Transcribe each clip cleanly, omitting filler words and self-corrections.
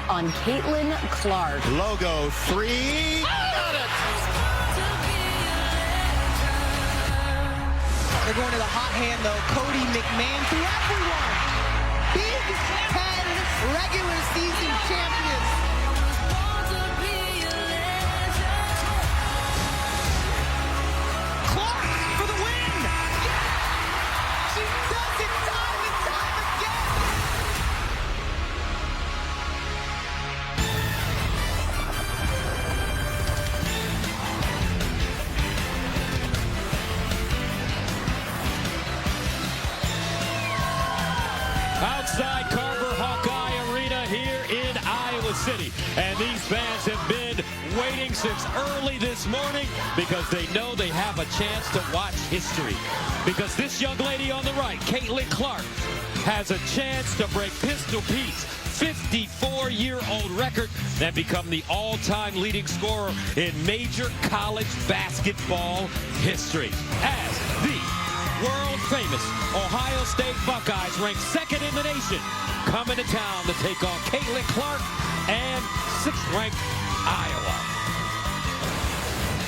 on Caitlin Clark. Logo three. Got it! They're going to the hot hand, though. Cody McMahon through everyone. Big Ten regular season champions. Clark for the win. She does it time and time again. Outside Carver Hawkeye Arena here in Iowa City. And these fans have been waiting since early this morning because they know they have a chance to watch history. Because this young lady on the right, Caitlin Clark, has a chance to break Pistol Pete's 54-year-old record and become the all-time leading scorer in major college basketball history. As the world-famous Ohio State Buckeyes, ranked second in the nation, coming to town to take on Caitlin Clark and sixth-ranked Iowa.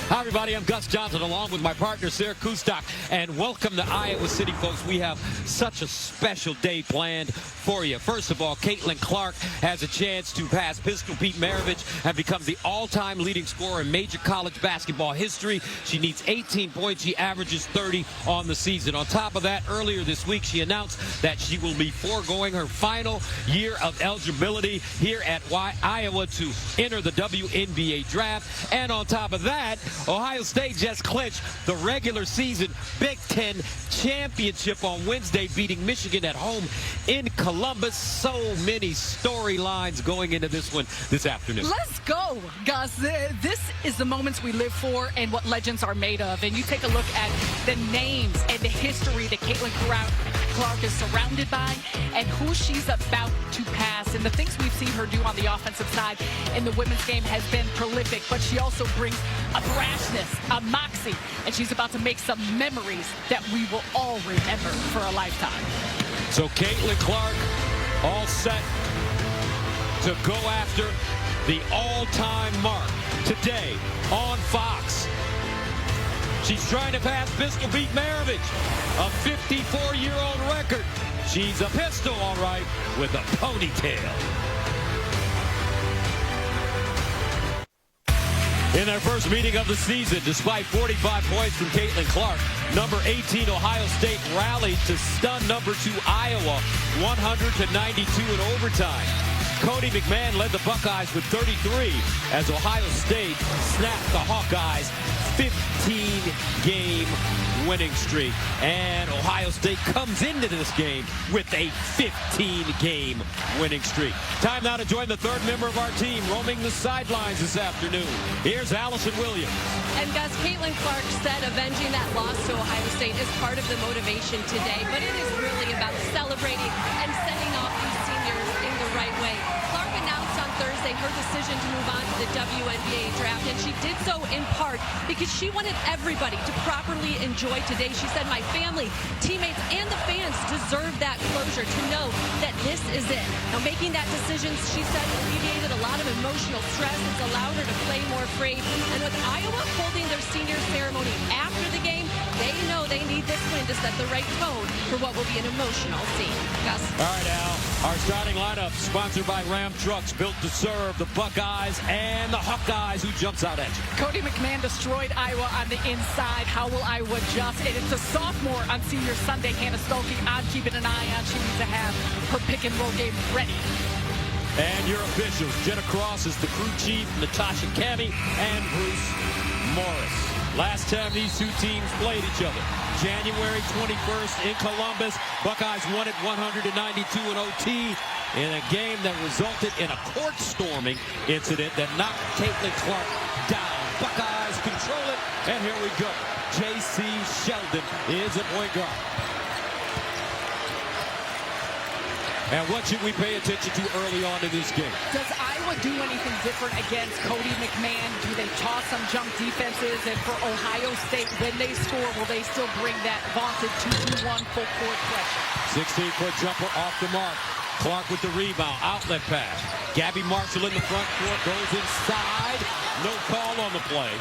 Hi, everybody. I'm Gus Johnson, along with my partner, Sarah Kustok, and welcome to Iowa City, folks. We have such a special day planned for you. First of all, Caitlin Clark has a chance to pass Pistol Pete Maravich and becomes the all-time leading scorer in major college basketball history. She needs 18 points. She averages 30 on the season. On top of that, earlier this week, she announced that she will be foregoing her final year of eligibility here at Iowa to enter the WNBA draft. And on top of that, Ohio State just clinched the regular season Big Ten championship on Wednesday, beating Michigan at home in Columbus. So many storylines going into this one this afternoon. Let's go, Gus. This is the moments we live for and what legends are made of. And you take a look at the names and the history that Caitlin Clark is surrounded by and who she's about to pass. And the things we've seen her do on the offensive side in the women's game has been prolific, but she also brings a brashness, a moxie, and she's about to make some memories that we will all remember for a lifetime. So Caitlin Clark all set to go after the all-time mark today on Fox. She's trying to pass Pistol Pete Maravich, a 54-year-old record. She's a pistol, all right, with a ponytail. In their first meeting of the season, despite 45 points from Caitlin Clark, number 18 Ohio State rallied to stun number 2 Iowa 100-92 in overtime. Cody McMahon led the Buckeyes with 33 as Ohio State snapped the Hawkeyes' 15-game winning streak. And Ohio State comes into this game with a 15-game winning streak. Time now to join the third member of our team roaming the sidelines this afternoon. Here's Allison Williams. And Gus, Caitlin Clark said avenging that loss to Ohio State is part of the motivation today, but it is really about celebrating and sending off these seniors in the right way. Clark announced on Thursday her decision to move on to the WNBA draft, and she did so in part because she wanted everybody to properly enjoy today. She said, my family, teammates, and the fans deserve that closure to know that this is it. Now, making that decision, she said, alleviated a lot of emotional stress. It's allowed her to play more free. And with Iowa holding their senior ceremony after the game, they know they need this win to set the right tone for what will be an emotional scene. Gus. All right, Al. Our starting lineup sponsored by Ram Trucks, built to serve the Buckeyes and the Hawkeyes. Who jumps out at you? Cody McMahon destroyed Iowa on the inside. How will Iowa adjust? And it's a sophomore on senior Sunday, Hannah Stolke. I'm keeping an eye on. She needs to have her pick and roll game ready. And your officials, Jenna Cross is the crew chief, Natasha Cammey, and Bruce Morris. Last time these two teams played each other, January 21st in Columbus. Buckeyes won it 100-92 in OT in a game that resulted in a court-storming incident that knocked Caitlin Clark down. Buckeyes control it, and here we go. J.C. Sheldon is at point guard. And what should we pay attention to early on in this game? Does Iowa do anything different against Cody McMahon? Do they toss some jump defenses? And for Ohio State, when they score, will they still bring that vaunted 2-2-1 full court pressure? 16-foot jumper off the mark. Clark with the rebound, outlet pass. Gabby Marshall in the front court, goes inside. No call on the play.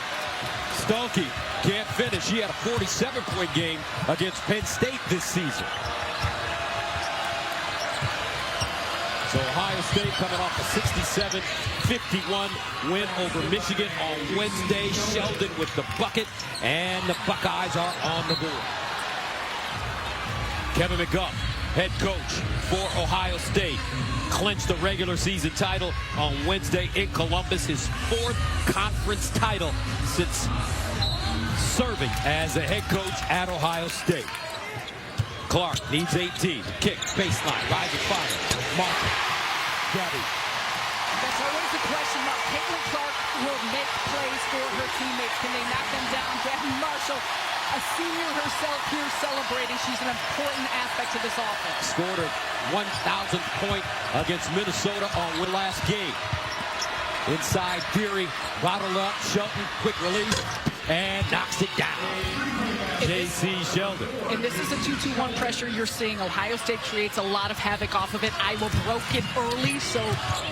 Stuelke can't finish. He had a 47-point game against Penn State this season. So Ohio State coming off a 67-51 win over Michigan on Wednesday. Sheldon with the bucket, and the Buckeyes are on the board. Kevin McGuff, head coach for Ohio State, clinched the regular season title on Wednesday in Columbus, his 4th conference title since serving as the head coach at Ohio State. Clark needs 18. Kick, baseline, rising fire. Martin, Gabby. That's always the question mark. Caitlin Clark will make plays for her teammates. Can they knock them down? Gabby Marshall, a senior herself here celebrating. She's an important aspect to this offense. Scored her 1,000th point against Minnesota on the last game. Inside Fury, bottled up, Shelton, quick release, and knocks it down. J.C. Sheldon. And this is a 2-2-1 pressure you're seeing. Ohio State creates a lot of havoc off of it. Iowa broke it early, so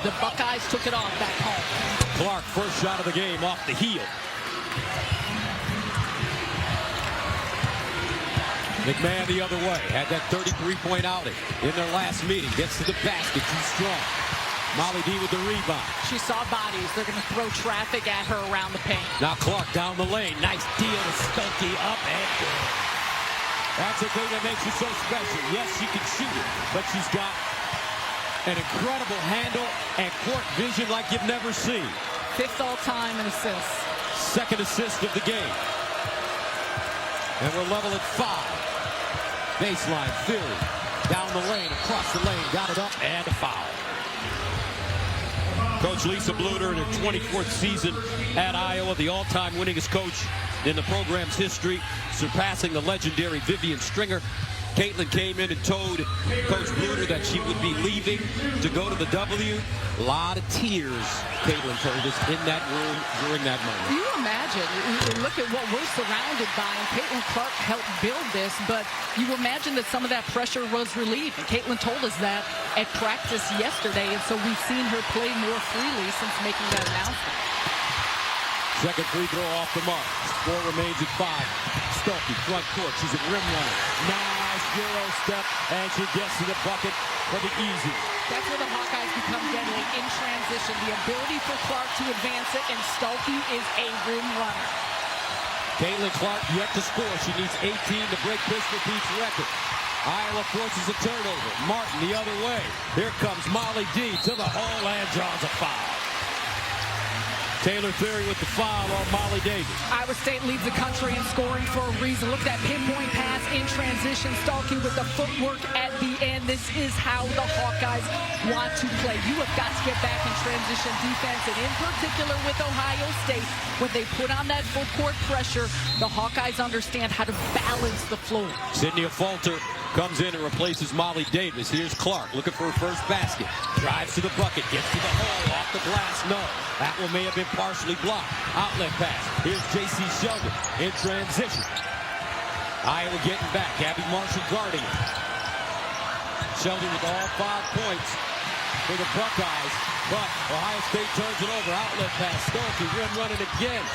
the Buckeyes took it off back home. Clark, first shot of the game off the heel. McMahon the other way. Had that 33-point outing in their last meeting. Gets to the basket, too strong. Molly D with the rebound. She saw bodies. They're going to throw traffic at her around the paint. Now Clark down the lane. Nice deal to Stuelke, up and good. That's the thing that makes her so special. Yes, she can shoot it, but she's got an incredible handle and court vision like you've never seen. 5th all-time in assists. 2nd assist of the game. And we're level at 5. Baseline, Fury. Down the lane, across the lane, got it up, and a foul. Coach Lisa Bluder in her 24th season at Iowa, the all-time winningest coach in the program's history, surpassing the legendary Vivian Stringer. Caitlin came in and told Coach Bluder that she would be leaving to go to the W. A lot of tears, Caitlin told us, in that room during that moment. You imagine, you look at what we're surrounded by, and Caitlin Clark helped build this, but you imagine that some of that pressure was relieved. And Caitlin told us that at practice yesterday, and so we've seen her play more freely since making that announcement. Second free throw off the mark. Score remains at 5. Stuelke, front court. She's a rim runner. Nice Euro step, and she gets to the bucket for the easy. That's where the Hawkeyes become deadly in transition. The ability for Clark to advance it, and Stuelke is a rim runner. Caitlin Clark yet to score. She needs 18 to break Pistol Pete's record. Iowa forces a turnover. Martin the other way. Here comes Molly D to the hole and draws a foul. Taylor Theory with the foul on Molly Davis. Iowa State leads the country in scoring for a reason. Look at that pinpoint pass in transition. Stuelke with the footwork at the end. This is how the Hawkeyes want to play. You have got to get back in transition defense, and in particular with Ohio State, when they put on that full court pressure, the Hawkeyes understand how to balance the floor. Sydney Falter comes in and replaces Molly Davis. Here's Clark looking for her first basket. Drives to the bucket, gets to the hole, off the glass, no. That one may have been partially blocked. Outlet pass. Here's J.C. Sheldon in transition. Iowa getting back. Gabby Marshall guarding it. Sheldon with all 5 points for the Buckeyes, but Ohio State turns it over. Outlet pass. Stuelke rim running again.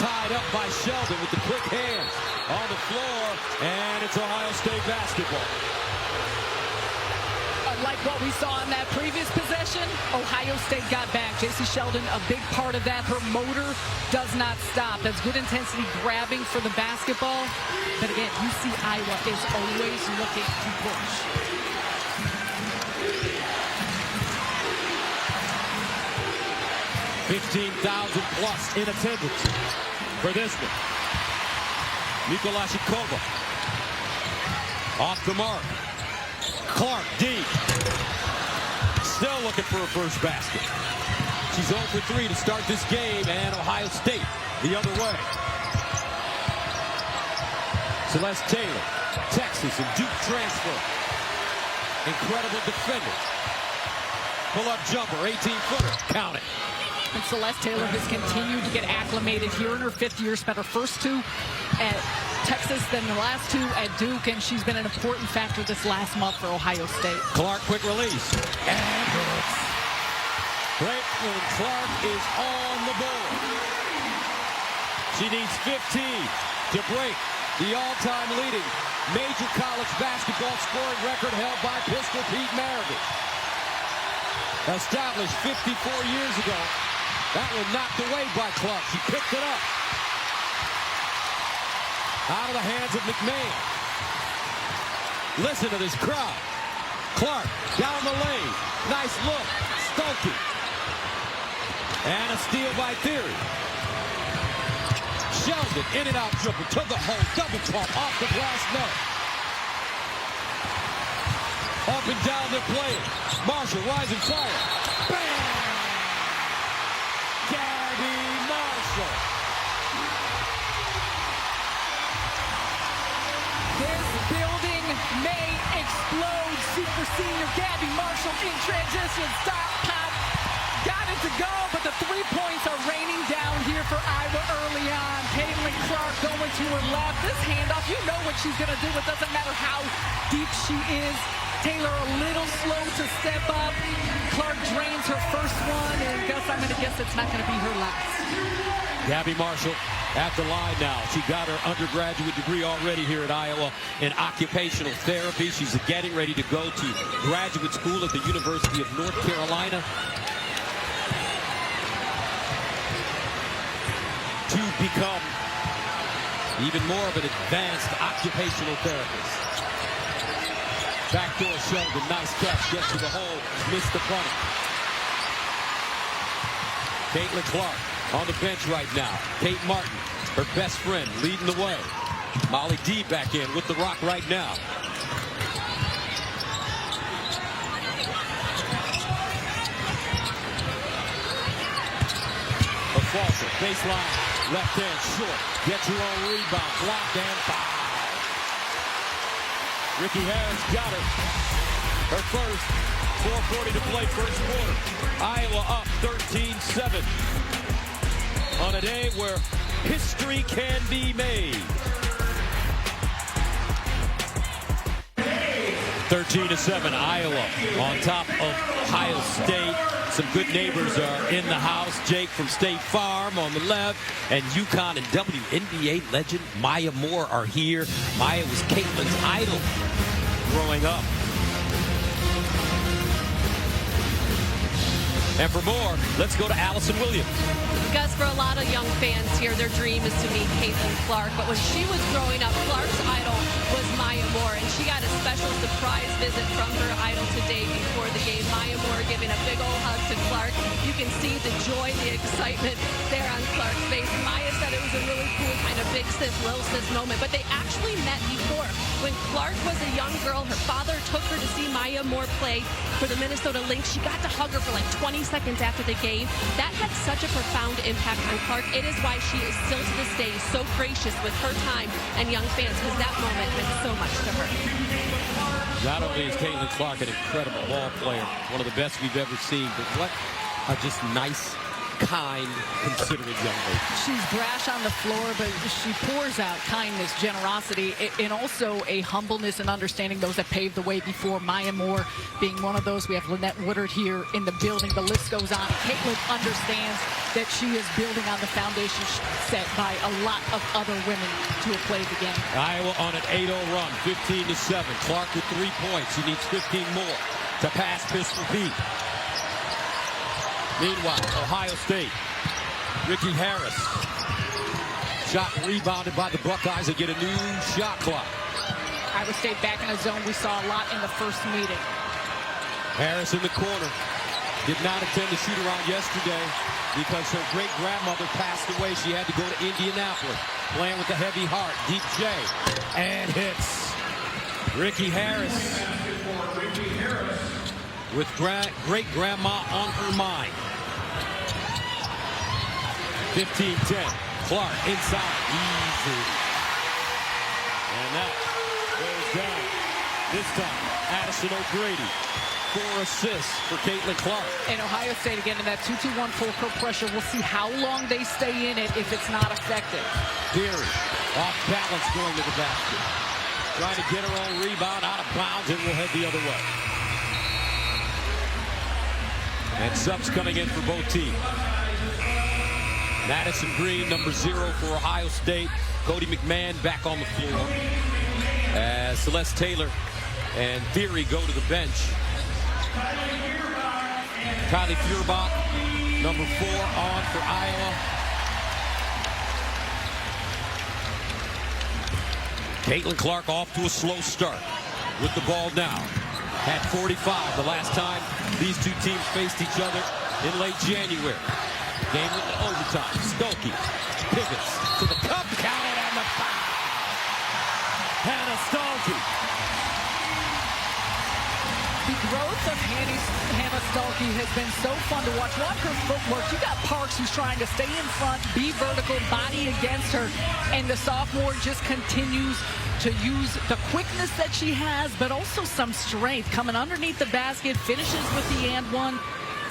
Tied up by Sheldon with the quick hands on the floor, and it's Ohio State basketball. Like what we saw in that previous possession, Ohio State got back. J.C. Sheldon, a big part of that. Her motor does not stop. That's good intensity grabbing for the basketball. But again, you see Iowa is always looking to push. $15,000+ in attendance for this one. Mikolashikova off the mark. Clark, D. Still looking for her first basket. She's 0 for 3 to start this game, and Ohio State the other way. Celeste Taylor, Texas and Duke transfer. Incredible defender. Pull-up jumper, 18-footer, count it. And Celeste Taylor has continued to get acclimated here in her 5th year. Spent her first 2 at Texas, then the last two at Duke, and she's been an important factor this last month for Ohio State. Clark, quick release. And hits. Caitlin Clark is on the board. She needs 15 to break the all-time leading major college basketball scoring record held by Pistol Pete Maravich. Established 54 years ago. That one knocked away by Clark. She picked it up. Out of the hands of McMahon. Listen to this crowd. Clark down the lane. Nice look. Stokey. And a steal by Theory. Sheldon in and out dribble to the hole. Double pump off the glass net. Up and down they're playing. Marshall rising fire. Bam! Gabby Marshall. This building may explode. Super senior Gabby Marshall in transition. Stop, pop. Got it to go, but the 3 points are raining down here for Iowa early on. Caitlin Clark going to her left. This handoff, you know what she's going to do. It doesn't matter how deep she is. Taylor a little slow to step up. Clark drains her first one, and Gus, I'm going to guess it's not going to be her last. Gabby Marshall at the line now. She got her undergraduate degree already here at Iowa in occupational therapy. She's getting ready to go to graduate school at the University of North Carolina to become even more of an advanced occupational therapist. Backdoor Sheldon, nice catch, gets to the hole, missed the bunny. Caitlin Clark on the bench right now. Kate Martin, her best friend, leading the way. Molly D back in with the rock right now. A falter, baseline, left hand short, gets her own rebound, blocked and foul. Ricky Harris got her. Her first. 4:40 to play first quarter. Iowa up 13-7. On a day where history can be made. 13-7. Iowa on top of Ohio State. Some good neighbors are in the house. Jake from State Farm on the left, and UConn and WNBA legend Maya Moore are here. Maya was Caitlin's idol growing up. And for more, let's go to Allison Williams. Gus, for a lot of young fans here, their dream is to meet Caitlin Clark. But when she was growing up, Clark's idol was Maya Moore, and she got a special surprise visit from her idol today before the game. Maya Moore giving a big old hug to Clark. You can see the joy, the excitement there on Clark's face. Maya said it was a really cool kind of big sis, little sis moment, but they actually met before. When Clark was a young girl, her father took her to see Maya Moore play for the Minnesota Lynx. She got to hug her for like 20 seconds after the game. That had such a profound impact on Clark. It is why she is still to this day so gracious with her time and young fans, because that moment meant so much to her. Not only is Caitlin Clark an incredible ball player, one of the best we've ever seen, but what a just nice, kind, considerate young lady. She's brash on the floor, but she pours out kindness, generosity, and also a humbleness and understanding those that paved the way before. Maya Moore being one of those. We have Lynette Woodard here in the building. The list goes on. Caitlin understands that she is building on the foundation set by a lot of other women to have played the game. Iowa on an 8-0 run, 15-7. Clark with 3 points. He needs 15 more to pass Pistol Pete. Meanwhile, Ohio State, Ricky Harris. Shot rebounded by the Buckeyes and get a new shot clock. Iowa State back in a zone we saw a lot in the first meeting. Harris in the corner. Did not attend the shoot-around yesterday because her great-grandmother passed away. She had to go to Indianapolis. Playing with a heavy heart. Deep J. And hits. Ricky Harris. With great-grandma on her mind. 15-10. Clark inside. Easy. And that goes down. This time, Addison O'Grady. 4 assists for Caitlin Clark. And Ohio State again in that 2-2-1 full court pressure. We'll see how long they stay in it if it's not effective. Theory. Off balance going to the basket. Trying to get her own rebound, out of bounds, and will head the other way. And subs coming in for both teams. Madison Green, number 0 for Ohio State. Cody McMahon back on the floor. As Celeste Taylor and Theory go to the bench. Kylie Feuerbach, number 4 on for Iowa. Caitlin Clark off to a slow start with the ball now. Had 45 the last time these two teams faced each other in late January. Game went to overtime. Stokey pivots to the cup, counted, and the foul. Hannah Stokey. The growth of Hannah Stokey has been so fun to watch. Watch her footwork. You got Parks who's trying to stay in front, be vertical, body against her, and the sophomore just continues to use the quickness that she has, but also some strength. Coming underneath the basket, finishes with the and one.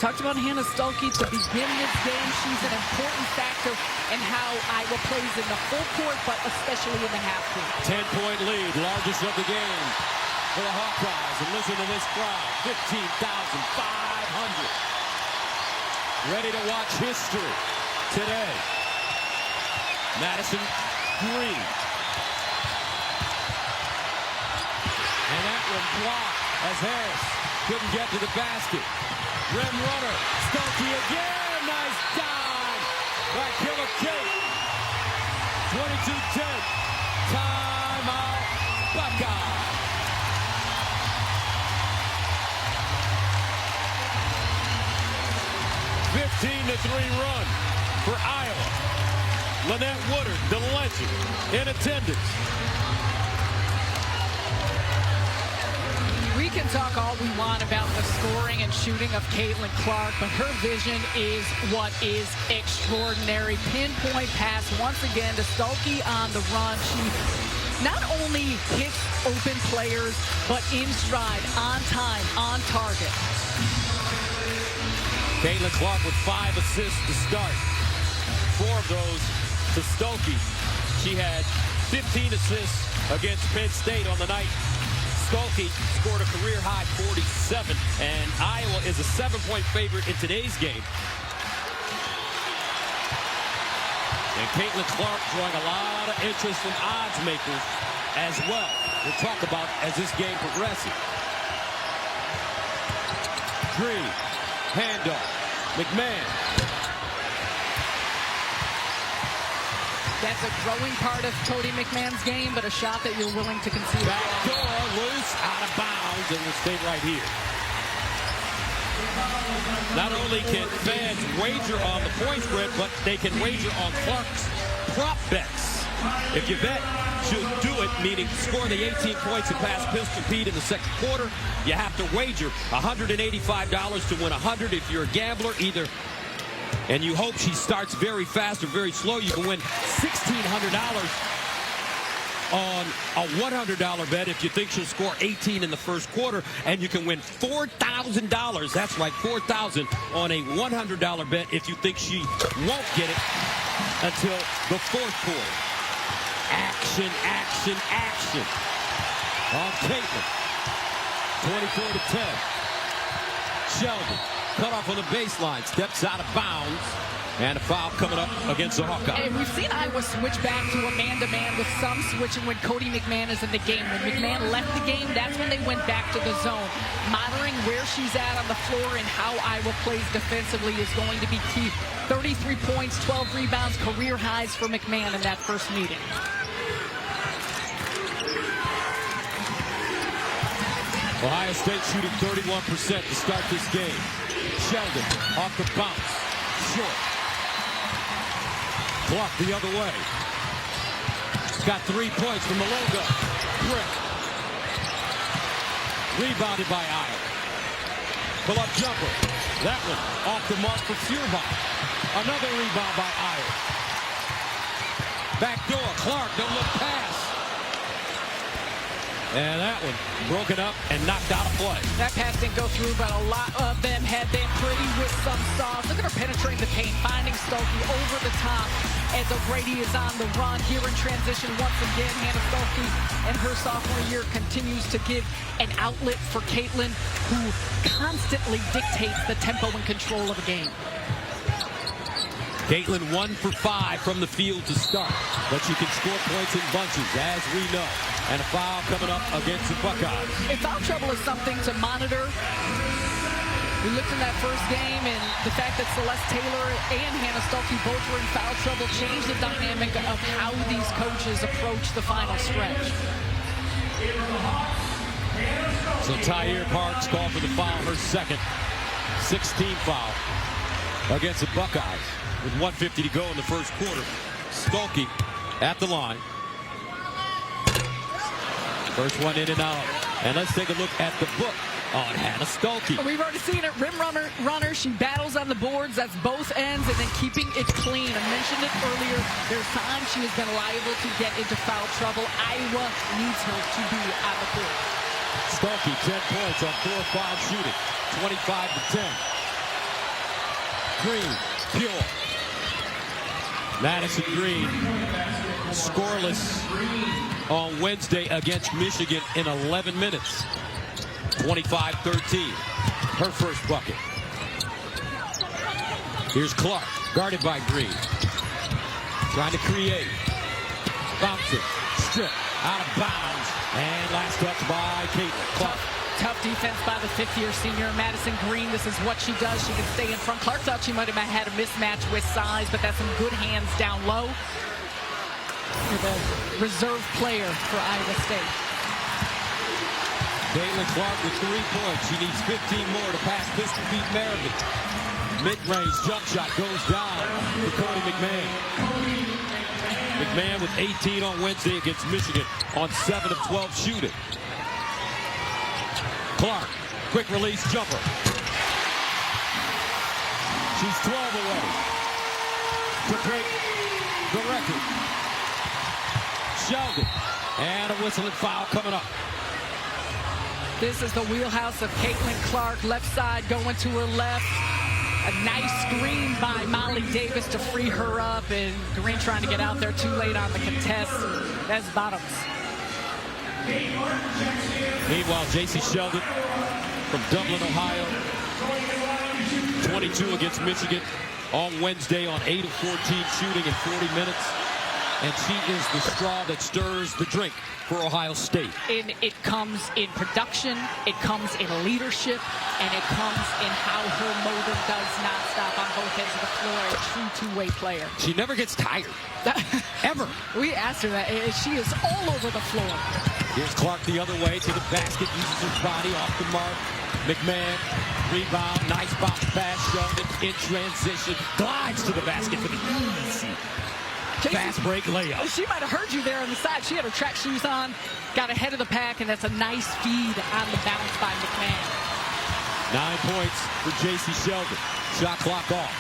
Talked about Hannah Stokey to begin this game. She's an important factor in how Iowa plays in the full court, but especially in the half court. 10-point lead, largest of the game for the Hawkeyes. And listen to this crowd, 15,500. Ready to watch history today. Madison Green. And that one blocked as Harris couldn't get to the basket. Rim runner, Stokey again, nice dive by Killer Kate. 22-10, timeout, Buckeye. A 15-3 run for Iowa. Lynette Woodard, the legend, in attendance. We can talk all we want about the scoring and shooting of Caitlin Clark, but her vision is what is extraordinary. Pinpoint pass once again to Stokey on the run. She not only hits open players, but in stride, on time, on target. Caitlin Clark with 5 assists to start. 4 of those to Stokey. She had 15 assists against Penn State on the night. Stokey scored a career-high 47, and Iowa is a 7-point favorite in today's game. And Caitlin Clark drawing a lot of interest from odds makers as well. We'll talk about as this game progresses. Green, handoff, McMahon. That's a growing part of Cody McMahon's game, but a shot that you're willing to concede. Back door, loose, out of bounds, and will stay right here. Not only can fans wager on the point spread, but they can wager on Clark's prop bets. If you bet, she'll do it, meaning score the 18 points and pass pistol Pete in the second quarter. You have to wager $185 to win 100 if you're a gambler, either. And you hope she starts very fast or very slow. You can win $1,600 on a $100 bet if you think she'll score 18 in the first quarter. And you can win $4,000. That's right, $4,000 on a $100 bet if you think she won't get it until the fourth quarter. Action, action, action on Caitlin. 24-10. Sheldon. Cut off on the baseline, steps out of bounds, and a foul coming up against the Hawkeyes. And we've seen Iowa switch back to a man-to-man with some switching when Cody McMahon is in the game. When McMahon left the game, that's when they went back to the zone. Monitoring where she's at on the floor and how Iowa plays defensively is going to be key. 33 points, 12 rebounds, career highs for McMahon in that first meeting. Ohio State shooting 31% to start this game. Sheldon off the bounce. Short. Clark the other way. Got 3 points from the logo. Brick. Rebounded by Iowa. Pull-up jumper. That one off the mark for Feuerbach. Another rebound by Iowa. Back door. Clark, don't look pass. And that one broken up and knocked out of play. That pass didn't go through, but a lot of them had been pretty with some sauce. Look at her penetrating the paint, finding Stokey over the top as O'Grady is on the run. Here in transition once again, Hannah Stokey in her sophomore year continues to give an outlet for Caitlin, who constantly dictates the tempo and control of a game. Caitlin 1 for 5 from the field to start, but she can score points in bunches, as we know. And a foul coming up against the Buckeyes. And foul trouble is something to monitor. We looked in that first game, and the fact that Celeste Taylor and Hannah Stokey both were in foul trouble changed the dynamic of how these coaches approach the final stretch. So Tyre Parks called for the foul, her second, 16th foul against the Buckeyes. With 1:50 to go in the first quarter, Stokey at the line. First one in and out. And let's take a look at the book on Hannah Stokey. We've already seen it. Rim runner. She battles on the boards. That's both ends, and then keeping it clean. I mentioned it earlier. There's times she has been liable to get into foul trouble. Iowa needs her to be on the court. Stokey, 10 points on 4 foul shooting. 25 to 10. Green, pure. Madison Green, scoreless on Wednesday against Michigan in 11 minutes. 25-13. Her first bucket. Here's Clark, guarded by Green. Trying to create. Bounce it. Strip. Out of bounds. And last touch by Caitlin Clark. Tough defense by the fifth-year senior Madison Green. This is what she does. She can stay in front. Clark thought she might have had a mismatch with size, but that's some good hands down low for the reserve player for Iowa State. Caitlin Clark with 3 points. She needs 15 more to pass pistol beat Merriman. Mid-range jump shot goes down for Cody McMahon. McMahon with 18 on Wednesday against Michigan on 7 of 12 shooting. Clark, quick release jumper. She's 12 away to break the record. Sheldon, and a whistle and foul coming up. This is the wheelhouse of Caitlin Clark. Left side going to her left. A nice screen by Molly Davis to free her up, and Green trying to get out there too late on the contest. That's bottoms. Meanwhile, J.C. Sheldon from Dublin, Ohio, 22 against Michigan on Wednesday on 8 of 14 shooting in 40 minutes. And she is the straw that stirs the drink for Ohio State. And it comes in production, it comes in leadership, and it comes in how her motor does not stop on both ends of the floor. A true two-way player. She never gets tired, ever. We asked her that. She is all over the floor. Here's Clark the other way to the basket, uses his body off the mark. McMahon, rebound, nice bounce pass, Sheldon in transition, glides to the basket for the easy fast break layup. She might have heard you there on the side. She had her track shoes on, got ahead of the pack, and that's a nice feed on the bounce by McMahon. 9 points for J.C. Sheldon. Shot clock off.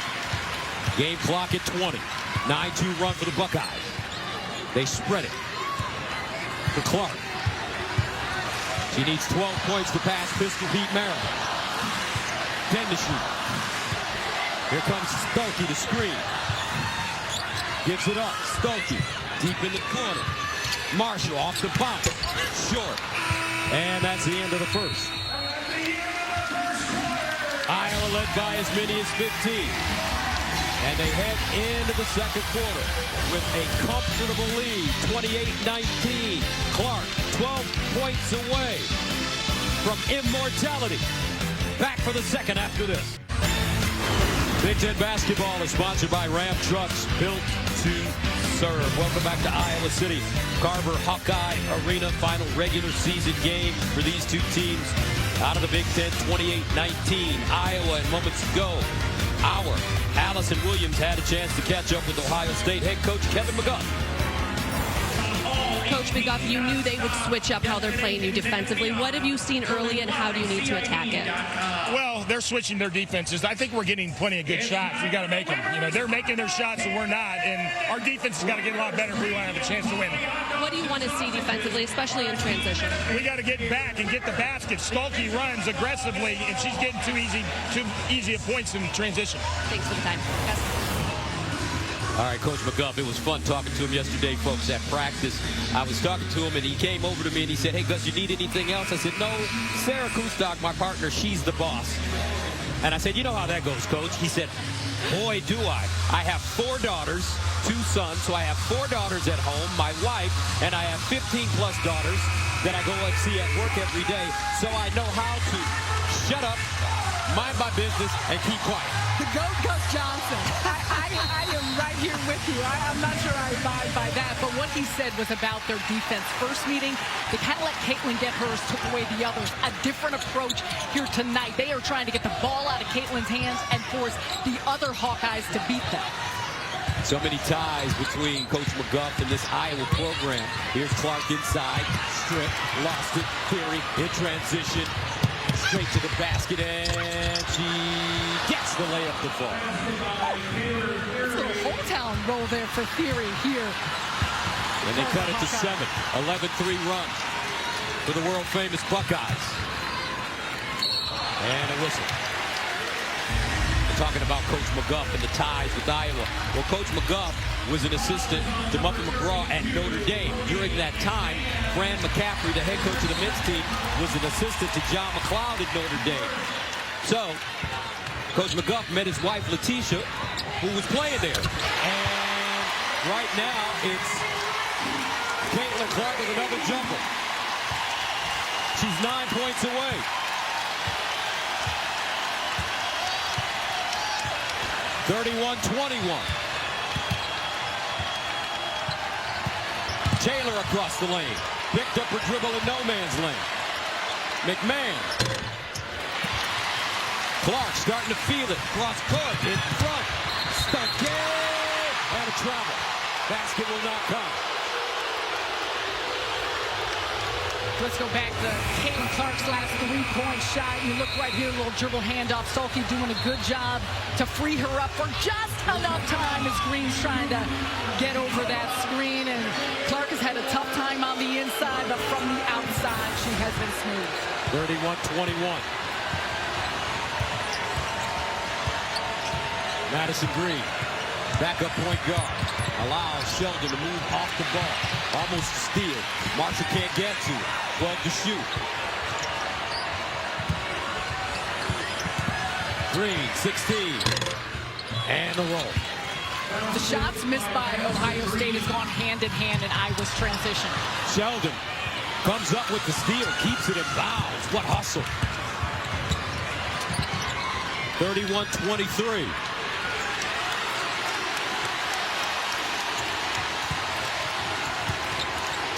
Game clock at 20. 9-2 run for the Buckeyes. They spread it for Clark. She needs 12 points to pass pistol beat Maryland. 10 to shoot. Here comes Stokey to screen. Gives it up. Stokey deep in the corner. Marshall off the bounce. Short. And that's the end of the first. Iowa led by as many as 15. And they head into the second quarter with a comfortable lead, 28-19. Clark, 12 points away from immortality. Back for the second after this. Big Ten basketball is sponsored by Ram Trucks, built to serve. Welcome back to Iowa City. Carver Hawkeye Arena, final regular season game for these two teams out of the Big Ten, 28-19. Iowa, and moments ago, our Allison Williams had a chance to catch up with Ohio State head coach Kevin McGuff. All Coach McGuff, you knew they would switch up how they're playing you defensively. What have you seen early, and how do you need to attack it? Well, they're switching their defenses. I think we're getting plenty of good shots. We got to make them. You know, they're making their shots and we're not. And our defense has got to get a lot better if we want to have a chance to win. What do you want to see defensively, especially in transition? We got to get back and get the basket. Stolke runs aggressively, and she's getting too easy at points in transition. Thanks for the time. Gus? All right, Coach McGuff, it was fun talking to him yesterday, folks, at practice. I was talking to him, and he came over to me, and he said, hey, Gus, you need anything else? I said, no, Sarah Kustok, my partner, she's the boss. And I said, you know how that goes, Coach. He said, boy, do I. I have 4 daughters, 2 sons, so I have 4 daughters at home, my wife, and I have 15-plus daughters that I go and see at work every day, so I know how to shut up, mind my business, and keep quiet. The GOAT, Gus Johnson. I am right here with you. I'm not sure I abide by that, but what he said was about their defense. First meeting, they kind of let Caitlin get hers, took away the others. A different approach here tonight. They are trying to get the ball out of Caitlin's hands and force the other Hawkeyes to beat them. So many ties between Coach McGuff and this Iowa program. Here's Clark inside, strip, lost it, Theory in transition. Straight to the basket, and she gets the layup to fall. It's a little hometown roll there for Theory here. And they cut it to 7. 11-3 run for the world-famous Buckeyes. And a whistle. We're talking about Coach McGuff and the ties with Iowa. Well, Coach McGuff was an assistant to Muffin McGraw at Notre Dame. During that time, Fran McCaffrey, the head coach of the men's team, was an assistant to John McLeod at Notre Dame. So, Coach McGuff met his wife, Letitia, who was playing there. And right now, it's Caitlin Clark with another jumper. She's 9 points away. (31-21). Taylor across the lane. Picked up her dribble in no man's lane. McMahon. Clark starting to feel it. Cross court in front. Stuck and a travel. Basket will not come. Let's go back to Caitlin Clark's last 3-point shot. You look right here, a little dribble handoff. Stolke doing a good job to free her up for just enough time as Green's trying to get over that screen. And Clark has had a tough time on the inside, but from the outside, she has been smooth. 31-21. Madison Green, backup point guard, allows Sheldon to move off the ball. Almost a steal. Marshall can't get to it. 12 to shoot. Green, 16. And the roll. The shots missed by Ohio State has gone hand in hand in Iowa's transition. Sheldon comes up with the steal, keeps it in bounds. What hustle. 31-23.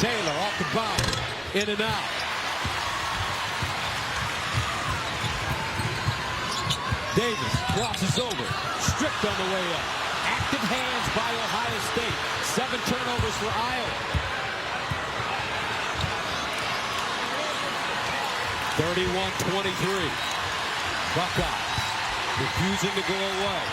Taylor off the bounce, in and out. Davis crosses over, stripped on the way up. Active hands by Ohio State. 7 turnovers for Iowa. 31-23. Buckeyes refusing to go away.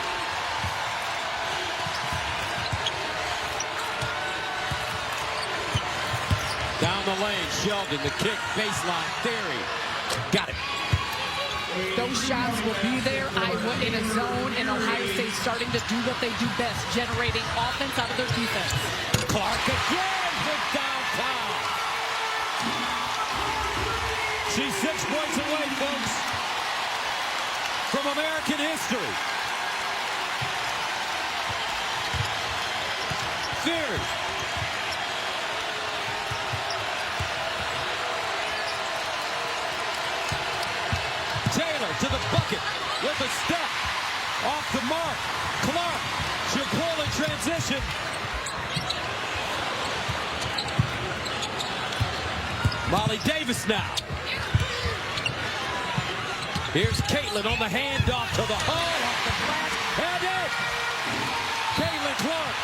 Down the lane, Sheldon, the kick, baseline, Theory. Got it. Those shots will be there. Iowa in a zone, and Ohio State starting to do what they do best, generating offense out of their defense. Clark again for downtown. She's 6 points away, folks, from American history. Theory. Taylor to the bucket with a step. Off the mark. Clark. She'll pull in transition. Molly Davis now. Here's Caitlin on the handoff to the hole. Off the glass. And in. Caitlin Clark.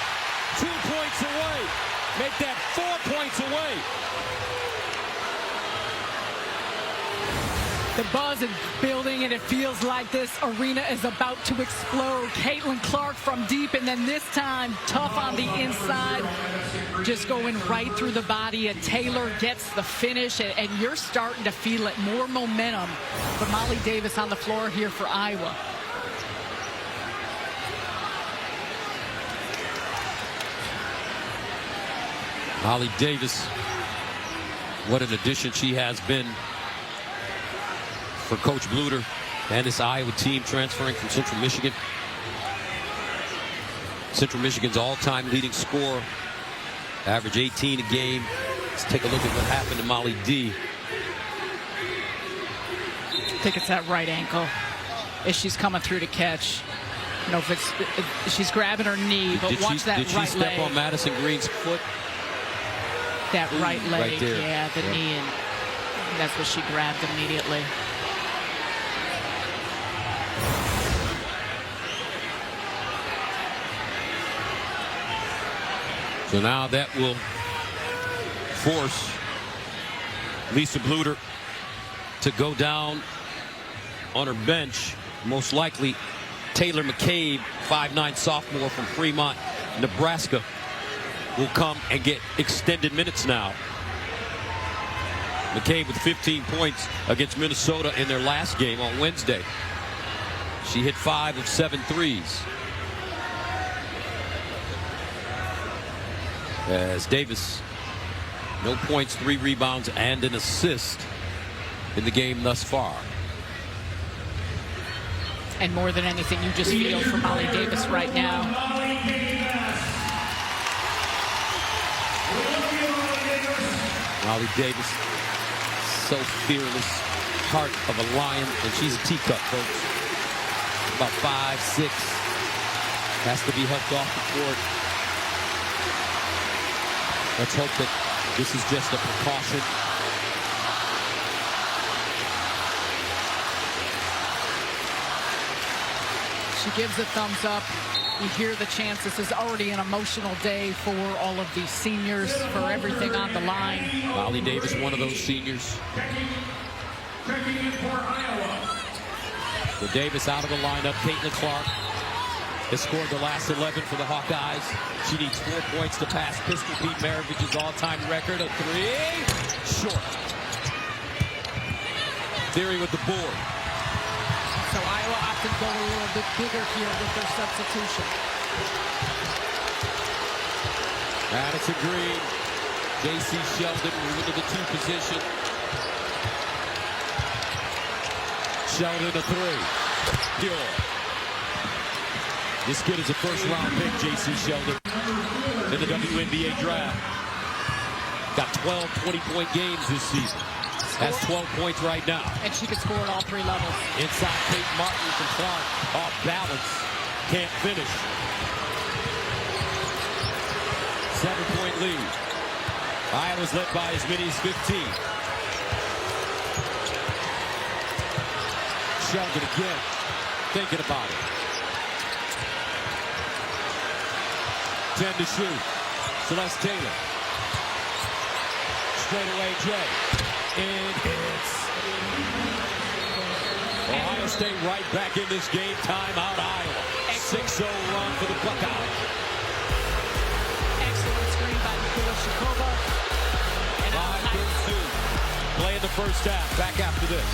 2 points away make that 4 points away. The buzz is building, and it feels like this arena is about to explode. Caitlin Clark from deep, and then this time, tough on the inside. Just going right through the body, and Taylor gets the finish, and you're starting to feel it. More momentum for Molly Davis on the floor here for Iowa. Molly Davis, what an addition she has been for Coach Bluter and this Iowa team transferring from Central Michigan. Central Michigan's all-time leading scorer, average 18 a game. Let's take a look at what happened to Molly D. I think it's that right ankle as she's coming through to catch. You know, if she's grabbing her knee, but watch that right leg. Did she step on Madison Green's foot? That right leg, right there. Yeah, the knee, and that's what she grabbed immediately. So now that will force Lisa Bluter to go down on her bench. Most likely Taylor McCabe, 5'9" sophomore from Fremont, Nebraska, will come and get extended minutes now. McCabe with 15 points against Minnesota in their last game on Wednesday. She hit 5 of 7 threes. As Davis, no points, 3 rebounds, and an assist in the game thus far. And more than anything, you just feel for Molly Davis right now. Molly Davis, so fearless, heart of a lion, and she's a teacup, folks. About 5'6", has to be helped off the court. Let's hope that this is just a precaution. She gives a thumbs up. You hear the chants. This is already an emotional day for all of these seniors, for everything on the line. Molly Davis, one of those seniors. With Davis out of the lineup, Caitlin Clark has scored the last 11 for the Hawkeyes. She needs 4 points to pass Pistol Pete Maravich's all-time record of 3. Short. Theory with the board. So Iowa opted to go a little bit bigger here with their substitution. Madison Green, J.C. Sheldon moving to the 2 position. Sheldon a 3. Pure. This kid is a first-round pick, J.C. Sheldon, in the WNBA draft. Got 12 20-point games this season. Has 12 points right now. And she could score at all 3 levels. Inside Kate Martin from Clark. Off balance. Can't finish. 7-point lead. Iowa's led by as many as 15. Sheldon again. Thinking about it. 10 to shoot. Celeste Taylor. Straight away, Jay. And it's Ohio State right back in this game. Timeout, Iowa. 6-0 run for the Buckeyes. Excellent screen by Mikula Shikova. And 5-2. Play in the first half. Back after this.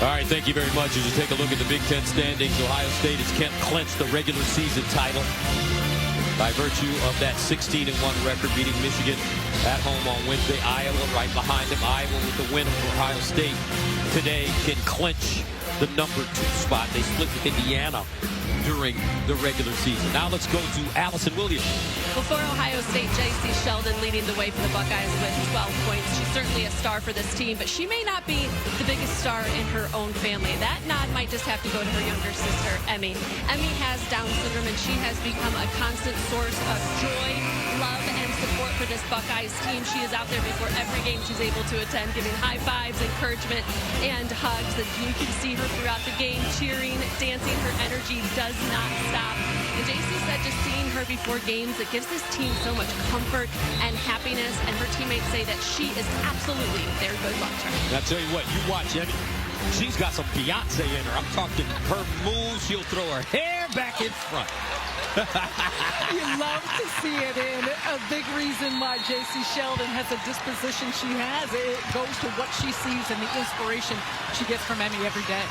All right, thank you very much. As you take a look at the Big Ten standings, Ohio State has clinched the regular season title by virtue of that 16-1 record, beating Michigan at home on Wednesday. Iowa right behind them. Iowa with the win over Ohio State today can clinch the number 2 spot. They split with Indiana during the regular season. Now let's go to Allison Williams. Well, for Ohio State, J.C. Sheldon leading the way for the Buckeyes with 12 points. She's certainly a star for this team, but she may not be the biggest star in her own family. That nod might just have to go to her younger sister, Emmy. Emmy has Down syndrome, and she has become a constant source of joy, love, and support for this Buckeyes team. She is out there before every game she's able to attend, giving high fives, encouragement, and hugs. And you can see her throughout the game, cheering, dancing. Her energy does not stop. And JC said just seeing her before games, it gives this team so much comfort and happiness. And her teammates say that she is absolutely their good luck charm. And I'll tell you what, you watch Emmy. She's got some Beyonce in her. I'm talking her moves. She'll throw her hair back in front. You love to see it, and a big reason why J.C. Sheldon has the disposition she has. It goes to what she sees and the inspiration she gets from Emmy every day.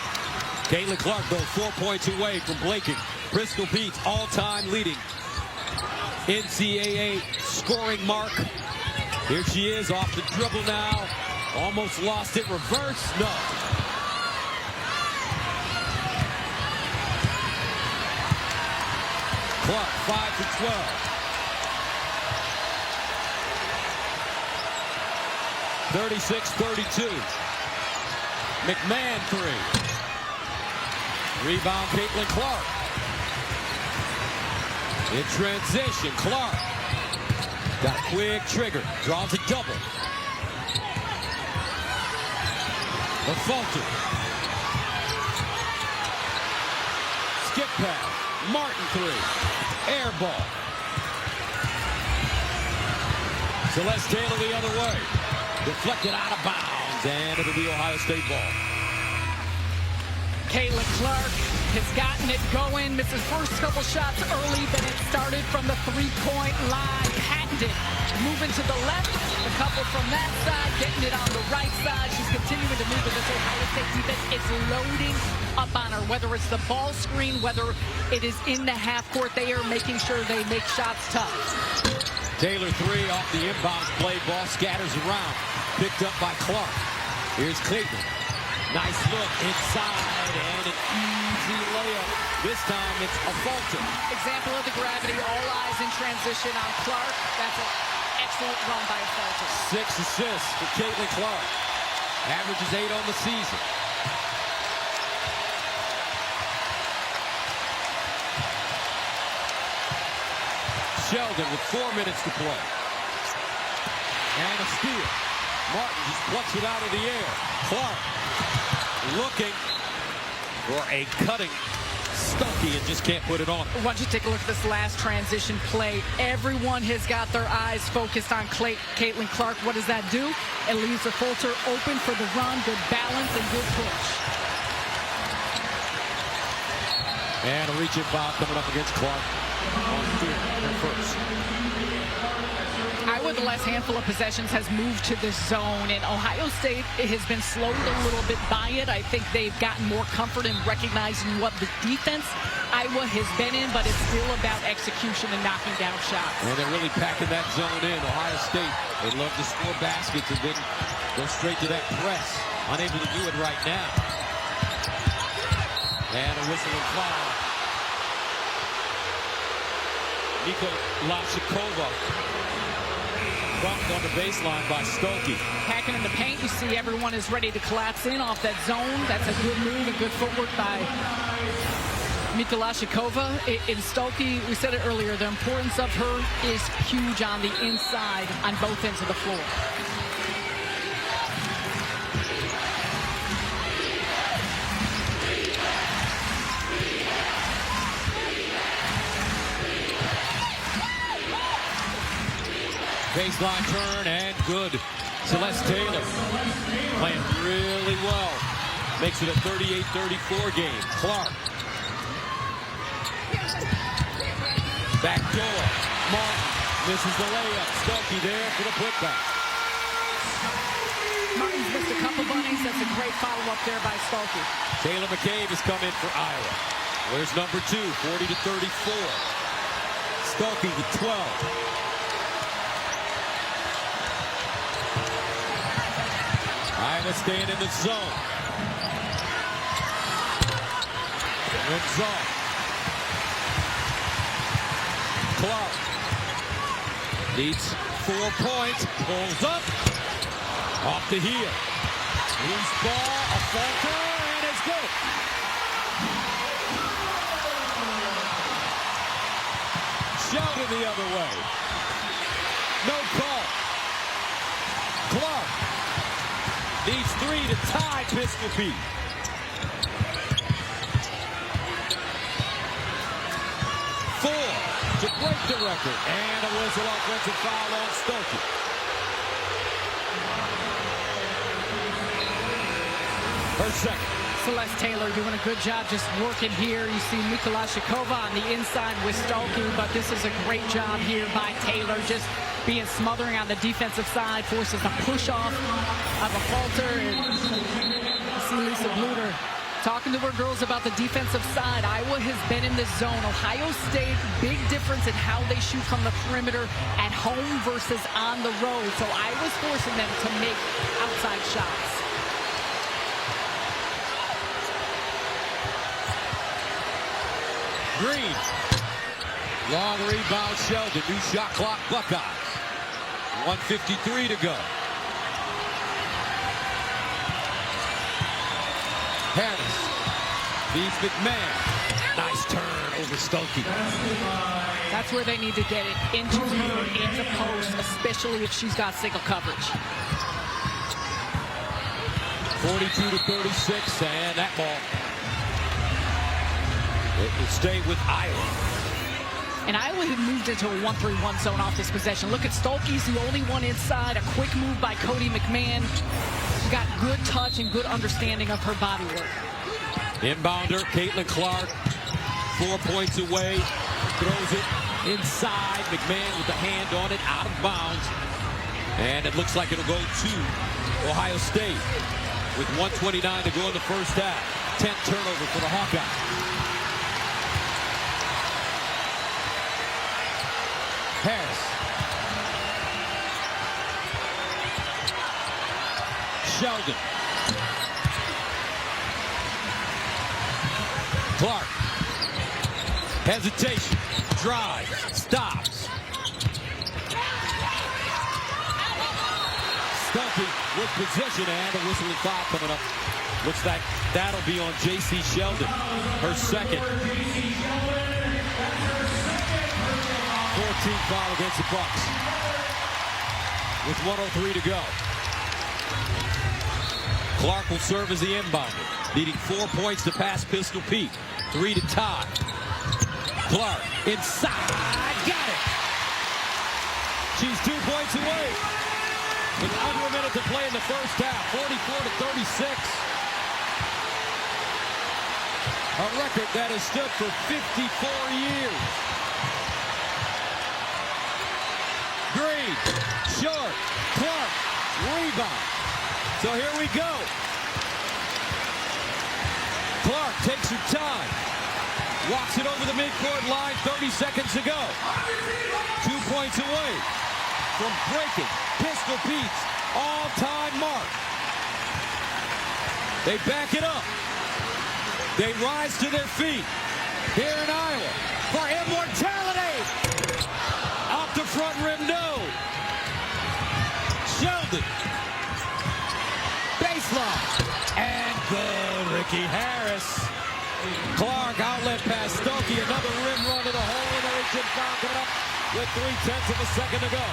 Caitlin Clark, though, 4 points away from Blaking. Bristol Beats all-time leading NCAA scoring mark. Here she is off the dribble now. Almost lost it. Reverse. No. Clark, 5 to 12. (36-32). McMahon 3. Rebound, Caitlin Clark. In transition, Clark. Got a quick trigger. Draws a double. A Fulton. Skip pass. Martin 3. Air ball. Celeste Taylor the other way. Deflected out of bounds. And it'll be Ohio State ball. Caitlin Clark has gotten it going. Misses first couple shots early, then it started from the three-point line. Patented. Moving to the left. A couple from that side. Getting it on the right side. She's continuing to move, but this Ohio State defense is loading up on her. Whether it's the ball screen, whether it is in the half court, they are making sure they make shots tough. Taylor 3 off the inbounds play. Ball scatters around. Picked up by Clark. Here's Clayton. Nice look inside and an easy layup. This time it's a Fulton. Example of the gravity. All eyes in transition on Clark. That's an excellent run by Fulton. 6 assists for Caitlin Clark. Averages 8 on the season. Sheldon with 4 minutes to play. And a steal. Martin just plucks it out of the air. Clark looking for a cutting Stuckey and just can't put it on. Why don't you take a look at this last transition play? Everyone has got their eyes focused on Caitlin Clark. What does that do? It leaves the Fulton open for the run. Good balance and good push. And a reach-in foul coming up against Clark on her first. Iowa, the last handful of possessions, has moved to the zone, and Ohio State has been slowed a little bit by it. I think they've gotten more comfort in recognizing what the defense Iowa has been in, but it's still about execution and knocking down shots. And they're really packing that zone in. Ohio State, they love to score baskets and then go straight to that press. Unable to do it right now. And a whistle and foul. Mochilovebasket bumped on the baseline by Stuckey. Packing in the paint, you see everyone is ready to collapse in off that zone. That's a good move and good footwork by Mochilovebasket. In Stuckey, we said it earlier, the importance of her is huge on the inside on both ends of the floor. Baseline turn and good. Celeste Taylor playing really well. Makes it a 38-34 game. Clark. Back door. Martin misses the layup. Stuckey there for the putback. Martin's missed a couple bunnies. That's a great follow-up there by Stuckey. Taylor McCabe has come in for Iowa. Where's number 2? 40-34. Stuckey with 12. Iowa staying in the zone. Rims off. Clark needs 4 points. Pulls up. Off the heel. Loose ball. A falter. And it's good. Sheldon the other way. No call. needs 3 to tie Pistol Pete. To break the record. And a whistle, offensive foul on Stokey. Her second. Celeste Taylor doing a good job just working here. You see Mikolashikova on the inside with Stokey, but this is a great job here by Taylor, just being smothering on the defensive side, forces a push off of a falter. And see Lisa Bluter talking to her girls about the defensive side. Iowa has been in this zone. Ohio State, big difference in how they shoot from the perimeter at home versus on the road. So Iowa's forcing them to make outside shots. Green. Long rebound, Sheldon. New shot clock, Buckeyes. 1:53 to go. Harris beats McMahon. Nice turn over Stokey. That's where they need to get it, into her, into post, especially if she's got single coverage. 42 to 36, and that ball, it will stay with Iowa. And Iowa had moved into a 1-3-1 zone off this possession. Look at Stokey's the only one inside. A quick move by Cody McMahon. She's got good touch and good understanding of her body work. Inbounder, Caitlin Clark, 4 points away. Throws it inside. McMahon with the hand on it, out of bounds. And it looks like it'll go to Ohio State with 1:29 to go in the first half. 10th turnover for the Hawkeyes. Harris. Sheldon. Clark. Hesitation. Drive. Stops. Stokey with position and a whistling foul coming up. Looks like that'll be on J.C. Sheldon. Her second. 14th foul against the Bucks. With 1:03 to go. Clark will serve as the inbounder. Needing 4 points to pass Pistol Pete. 3 to tie. Clark inside. Got it. She's 2 points away. With under a minute to play in the first half. 44 to 36. A record that has stood for 54 years. Green, short, Clark, rebound. So here we go. Clark takes her time. Walks it over the midcourt line, 30 seconds to go. 2 points away from breaking Pistol Pete's all-time mark. They back it up. They rise to their feet here in Iowa for immortality. Off the front rim, no. Sheldon. Baseline. And good, Ricky Harris. Clark outlet pass Stokey. Another rim run to the hole. And they should foul coming up with 3/10 of a second to go.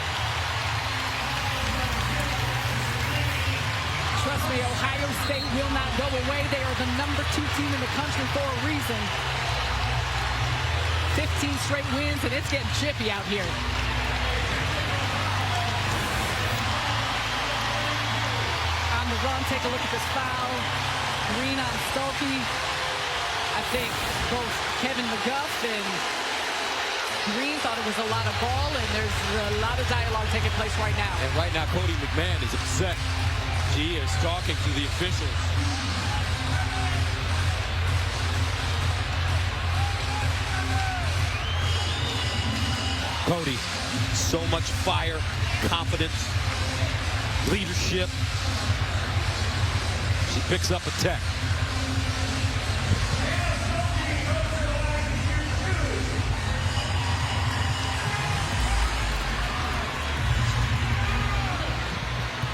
Trust me, Ohio State will not go away. They are the #2 team in the country for a reason. 15 straight wins, and it's getting chippy out here. On the run, take a look at this foul. Green on Stokey. I think both Kevin McGuff and Green thought it was a lot of ball, and there's a lot of dialogue taking place right now. And right now, Cody McMahon is upset. She is talking to the officials. Cody, so much fire, confidence, leadership. She picks up a tech.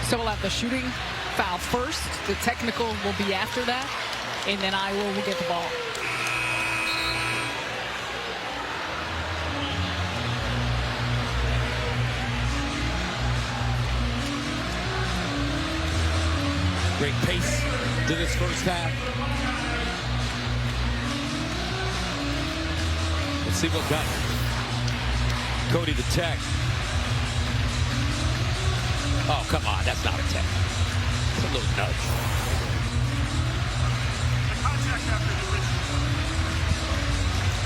So we'll have the shooting foul first. The technical will be after that. And then Iowa will get the ball. Great pace to this first half. Let's see what got Cody the tech. Oh, come on. That's not a tech. It's a little nudge.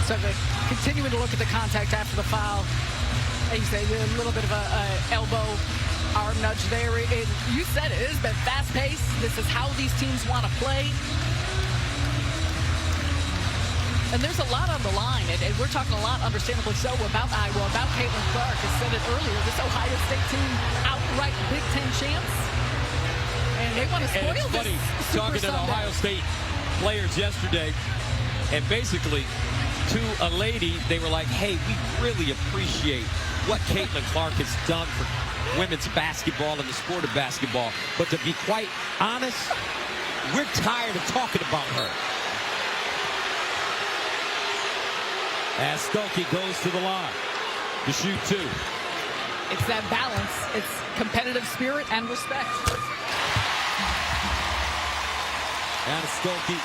So continuing to look at the contact after the foul. Like you say, a little bit of a elbow arm nudge there. You said it has been fast-paced. This is how these teams want to play. And there's a lot on the line, and we're talking a lot, understandably so, about Iowa, about Caitlin Clark. I said it earlier, this Ohio State team, outright Big Ten champs. And they want to spoil this. It's funny, talking to the Ohio State players yesterday, and basically, to a lady, they were like, hey, we really appreciate what Caitlin Clark has done for women's basketball and the sport of basketball. But to be quite honest, we're tired of talking about her. As Stokey goes to the line to shoot two. It's that balance. It's competitive spirit and respect. And Stokey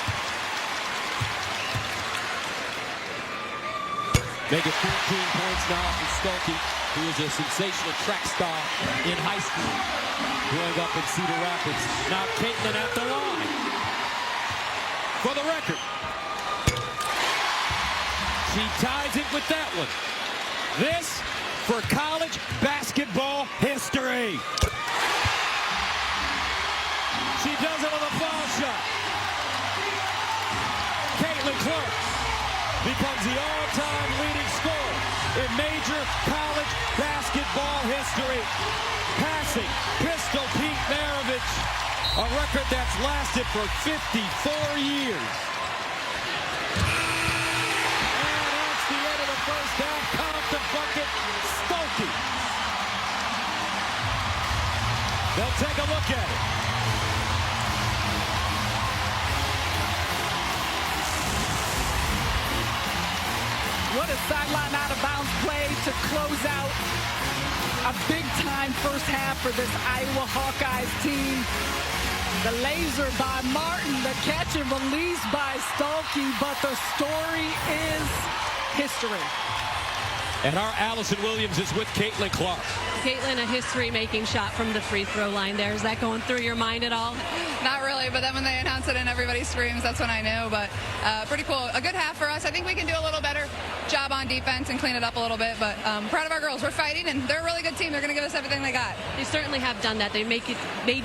making 14 points now for Stokey, who is a sensational track star in high school, growing up in Cedar Rapids. Now Caitlin at the line. For the record, she ties it with that one. This for college basketball history. She does it with a foul shot. Caitlin Clark becomes the all-time leading scorer in major college basketball history. Passing Pistol Pete Maravich, a record that's lasted for 54 years. First half, count the bucket, Stokey. They'll take a look at it. What a sideline out-of-bounds play to close out a big-time first half for this Iowa Hawkeyes team. The laser by Martin, the catch and release by Stokey, but the story is history. And our Allison Williams is with Caitlin Clark. Caitlin, a history-making shot from the free throw line there. Is that going through your mind at all? Not really, but then when they announce it and everybody screams, that's when I knew. But pretty cool. A good half for us. I think we can do a little better job on defense and clean it up a little bit. But proud of our girls. We're fighting, and they're a really good team. They're going to give us everything they got. They certainly have done that. They made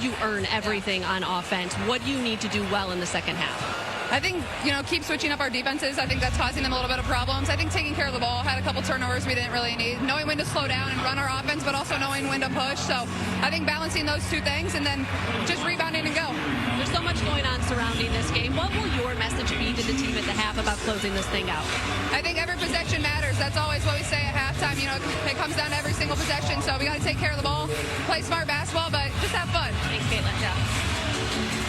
you earn everything on offense. What do you need to do well in the second half? I think, keep switching up our defenses. I think that's causing them a little bit of problems. I think taking care of the ball, had a couple turnovers we didn't really need. Knowing when to slow down and run our offense, but also knowing when to push. So I think balancing those two things and then just rebounding and go. There's so much going on surrounding this game. What will your message be to the team at the half about closing this thing out? I think every possession matters. That's always what we say at halftime. It comes down to every single possession. So we got to take care of the ball, play smart basketball, but just have fun. Thanks, Caitlin. Yeah.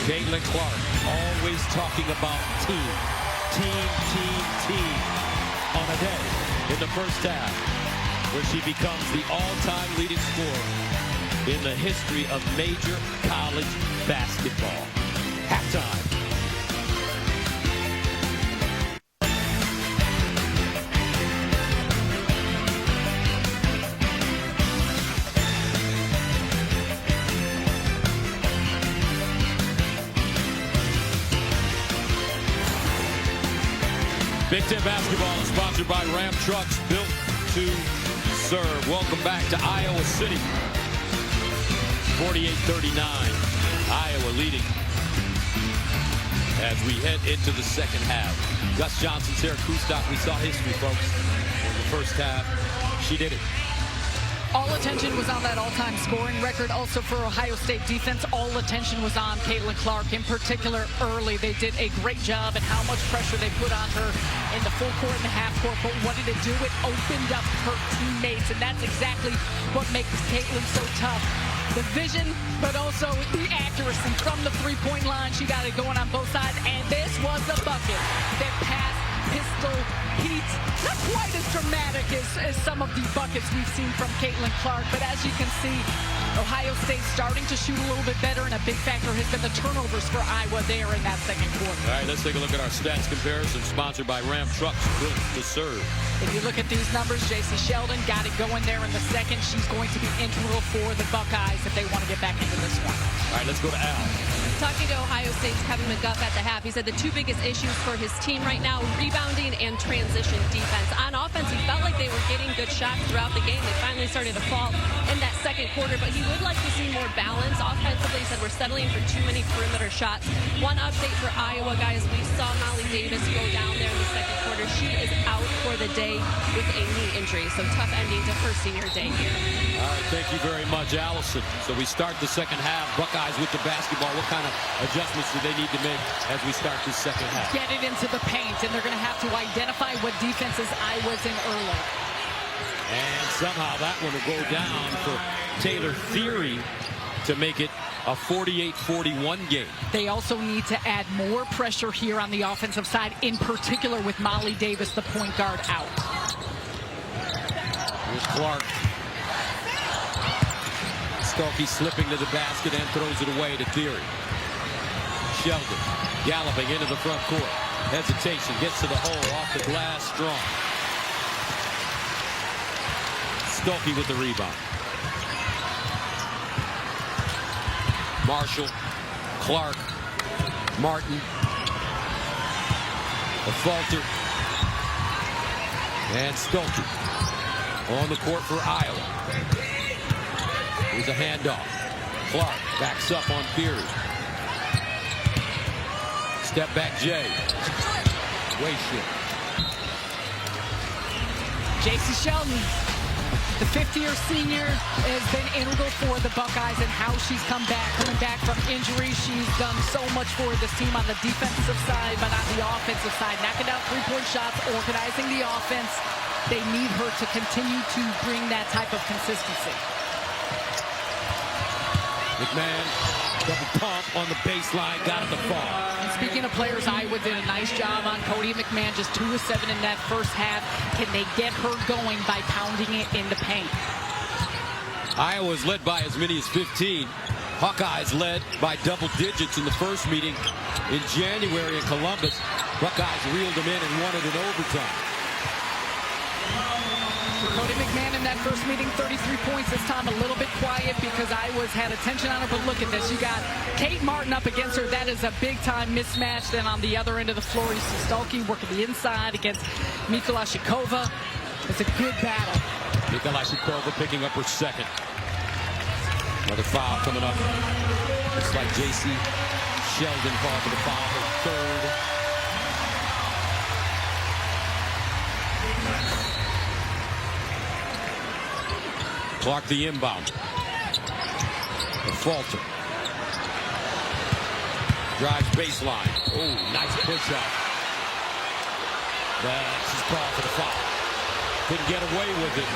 Caitlin Clark, always talking about team on a day in the first half, where she becomes the all-time leading scorer in the history of major college basketball. Halftime. Big Ten basketball is sponsored by Ram Trucks, built to serve. Welcome back to Iowa City. 48-39. Iowa leading as we head into the second half. Gus Johnson, Sarah Kustok, we saw history, folks. In the first half, she did it. All attention was on that all-time scoring record. Also for Ohio State defense, all attention was on Caitlin Clark. In particular, early, they did a great job at how much pressure they put on her in the full court and the half court. But what did it do? It opened up her teammates, and that's exactly what makes Caitlin so tough. The vision, but also the accuracy from the three-point line. She got it going on both sides, and this was the bucket that passed pistol heat. Not quite as dramatic as some of the buckets we've seen from Caitlin Clark, but as you can see, Ohio State starting to shoot a little bit better, and a big factor has been the turnovers for Iowa there in that second quarter. All right, let's take a look at our stats comparison, sponsored by Ram Trucks, built to serve. If you look at these numbers, J.C. Sheldon got it going there in the second. She's going to be integral for the Buckeyes if they want to get back into this one. All right, let's go to Al. Talking to Ohio State's Kevin McGuff at the half, he said the two biggest issues for his team right now, rebounding and transition defense. On offense, he felt like they were getting good shots throughout the game. They finally started to fall in that second quarter, but he would like to see more balance offensively. He said we're settling for too many perimeter shots. One update for Iowa, guys, we saw Molly Davis go down there in the second quarter. She is out for the day with a knee injury, so tough ending to her senior day here. All right, thank you very much, Allison. So we start the second half. Buckeyes with the basketball. What kind of adjustments do they need to make as we start this second half? Get it into the paint, and they're going to have to identify what defenses Iowa's in early. And somehow that one will go down for Taylor Theory to make it a 48-41 game. They also need to add more pressure here on the offensive side, in particular with Molly Davis, the point guard, out. Here's Clark. Stokey slipping to the basket and throws it away to Theory. Sheldon galloping into the front court. Hesitation, gets to the hole, off the glass, strong. Stokey with the rebound. Marshall, Clark, Martin, a falter, and Stokey on the court for Iowa. Here's a handoff. Clark backs up on Theory. Step back, Jay. Way shift. J.C. Sheldon, the fifth-year senior, has been integral for the Buckeyes and how she's coming back from injury. She's done so much for this team on the defensive side, but on the offensive side, knocking down three-point shots, organizing the offense. They need her to continue to bring that type of consistency. McMahon, double pump on the baseline, got it to fall. And speaking of players, Iowa did a nice job on Cody McMahon, just 2 of 7 in that first half. Can they get her going by pounding it in the paint? Iowa's led by as many as 15. Hawkeyes led by double digits in the first meeting in January in Columbus. Buckeyes reeled them in and won it in overtime. Cody McMahon in that first meeting, 33 points. This time a little bit quiet because Iowa's had attention on her. But look at this. You got Kate Martin up against her. That is a big-time mismatch. Then on the other end of the floor, you see Stolke working the inside against Mikolashikova. It's a good battle. Mikolashikova picking up her second. Another foul coming up. Looks like J.C. Sheldon called for the foul, her third. Clark the inbound. The falter. Drives baseline. Oh, nice push out. She's called for the foul. Couldn't get away with it.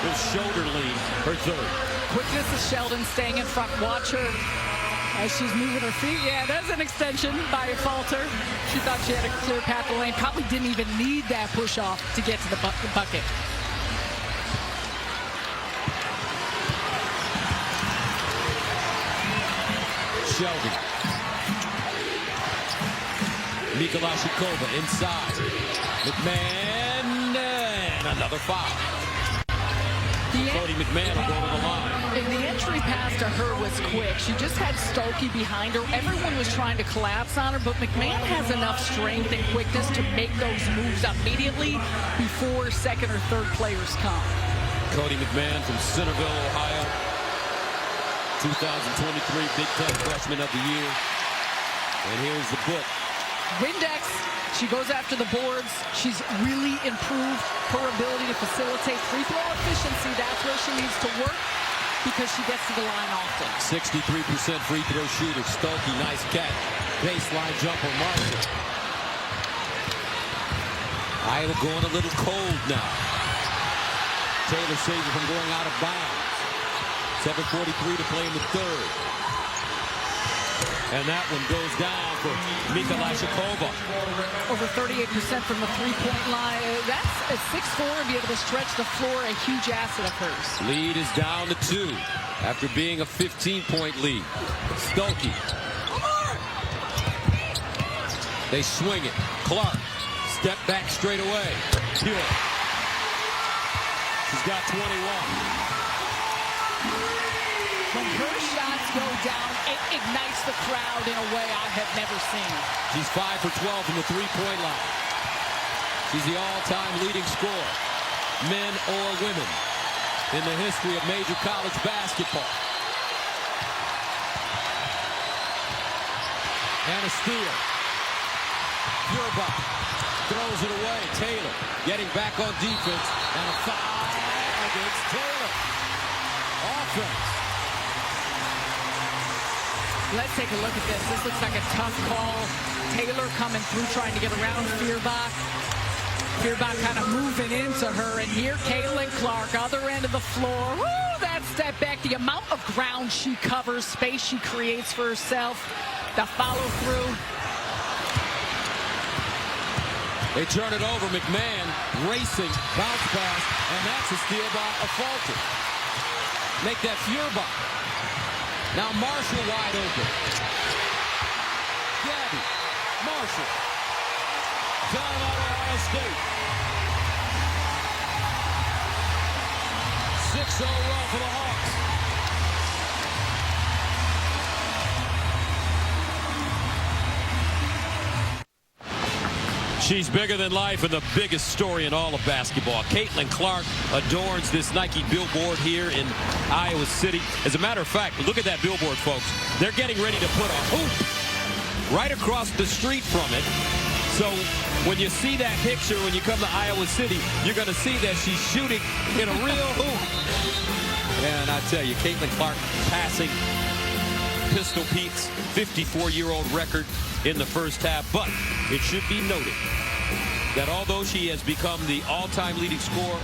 With shoulder lead, her third. Quickness of Sheldon staying in front. Watch her as she's moving her feet. Yeah, that's an extension by a falter. She thought she had a clear path to lane. Probably didn't even need that push off to get to the bucket. Sheldon. Mikolashikova inside. McMahon and another foul. Cody McMahon will go to the line. And the entry pass to her was quick. She just had Stolke behind her. Everyone was trying to collapse on her, but McMahon has enough strength and quickness to make those moves immediately before second or third players come. Cody McMahon from Centerville, Ohio. 2023 Big Ten Freshman of the Year. And here's the book. Windex, she goes after the boards. She's really improved her ability to facilitate free throw efficiency. That's where she needs to work because she gets to the line often. 63% free throw shooter. Stolke, nice catch. Baseline jumper, Marshall. Iowa going a little cold now. Taylor saves it from going out of bounds. 7:43 to play in the third. And that one goes down for Mika Lashikova. Over 38% from the three-point line. That's a 6'4", and be able to stretch the floor, a huge asset of hers. Lead is down to 2 after being a 15-point lead. Stokey. They swing it. Clark, step back straight away. Pure. She's got 21. When her shots go down, it ignites the crowd in a way I have never seen. She's 5 for 12 from the three-point line. She's the all-time leading scorer, men or women, in the history of major college basketball. And a steal. Purebach throws it away. Taylor getting back on defense, and a foul against Taylor. Offense. Let's take a look at this. This looks like a tough call. Taylor coming through trying to get around Purebach. Purebach kind of moving into her, and here Caitlin Clark, other end of the floor. Woo, that step back, the amount of ground she covers, space she creates for herself, the follow through. They turn it over. McMahon racing, bounce pass, and that's a steal by a Fulton. Make that Purebach. Now Marshall wide open. Gabby, Marshall. Down on Ohio State. 6-0 run for the Hawks. She's bigger than life and the biggest story in all of basketball. Caitlin Clark adorns this Nike billboard here in Iowa City. As a matter of fact, look at that billboard, folks. They're getting ready to put a hoop right across the street from it. So when you see that picture, when you come to Iowa City, you're going to see that she's shooting in a real hoop. And I tell you, Caitlin Clark passing Pistol Pete's 54-year-old record in the first half. But it should be noted that although she has become the all-time leading scorer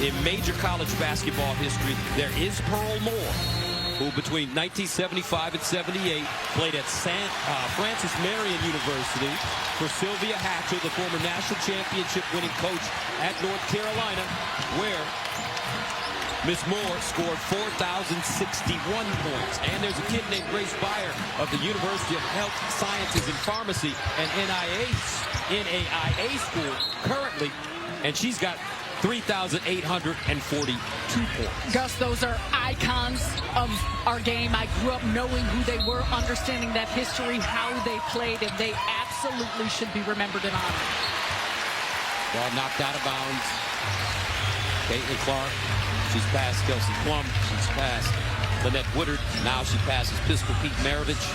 in major college basketball history, there is Pearl Moore, who between 1975 and 78 played at Francis Marion University for Sylvia Hatcher, the former national championship winning coach at North Carolina, where Miss Moore scored 4,061 points. And there's a kid named Grace Beyer of the University of Health Sciences and Pharmacy, an NAIA school currently, and she's got 3,842 points. Gus, those are icons of our game. I grew up knowing who they were, understanding that history, how they played, and they absolutely should be remembered and honored. Ball knocked out of bounds. Caitlin Clark. She's passed Kelsey Plum. She's passed Lynette Woodard. Now she passes Pistol Pete Maravich.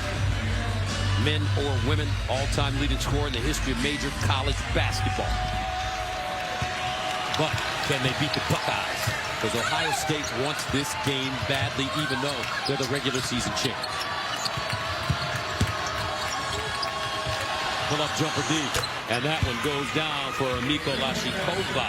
Men or women, all-time leading scorer in the history of major college basketball. But can they beat the Buckeyes? Because Ohio State wants this game badly, even though they're the regular season champs. Pull-up jumper deep. And that one goes down for Mika Lashikova.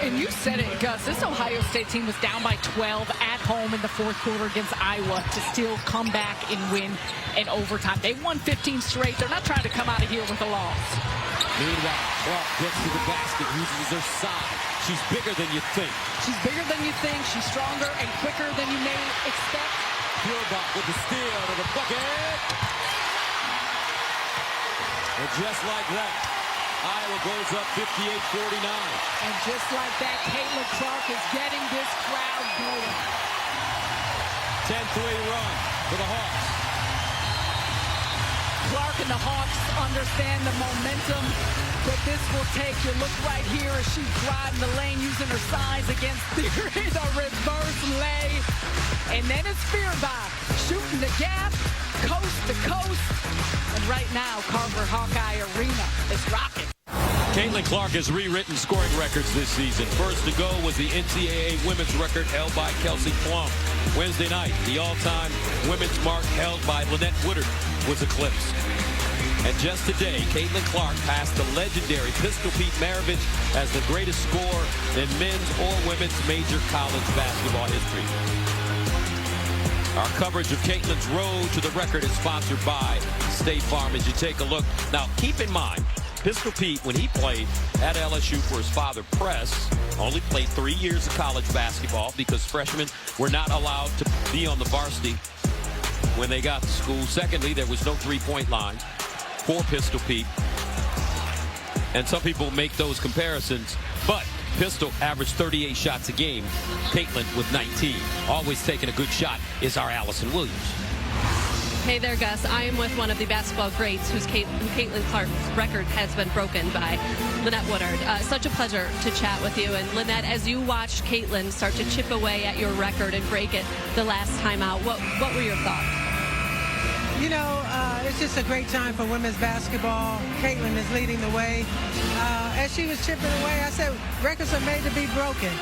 And you said it, Gus. This Ohio State team was down by 12 at home in the fourth quarter against Iowa to still come back and win in overtime. They won 15 straight. They're not trying to come out of here with a loss. Meanwhile, Clark gets to the basket, uses her side. She's bigger than you think. She's bigger than you think. She's stronger and quicker than you may expect. Purebach with the steal to the bucket. And just like that, Iowa goes up 58-49. And just like that, Caitlin Clark is getting this crowd going. 10-3 run for the Hawks. Clark and the Hawks understand the momentum that this will take. You look right here as she's driving the lane using her size against Theory, the reverse lay. And then it's Purebach shooting the gap, coast to coast. And right now, Carver Hawkeye Arena is rocking. Caitlin Clark has rewritten scoring records this season. First to go was the NCAA women's record held by Kelsey Plum. Wednesday night, the all-time women's mark held by Lynette Woodard was eclipsed. And just today, Caitlin Clark passed the legendary Pistol Pete Maravich as the greatest scorer in men's or women's major college basketball history. Our coverage of Caitlin's road to the record is sponsored by State Farm. As you take a look, now keep in mind, Pistol Pete, when he played at LSU for his father, Press, only played 3 years of college basketball because freshmen were not allowed to be on the varsity when they got to school. Secondly, there was no three-point line for Pistol Pete. And some people make those comparisons, but Pistol averaged 38 shots a game. Caitlin with 19. Always taking a good shot is our Allison Williams. Hey there, Gus. I am with one of the basketball greats whose Caitlin Clark's record has been broken by Lynette Woodard. Such a pleasure to chat with you. And Lynette, as you watched Caitlin start to chip away at your record and break it the last time out, what were your thoughts? You know, it's just a great time for women's basketball. Caitlin is leading the way. As she was chipping away, I said records are made to be broken,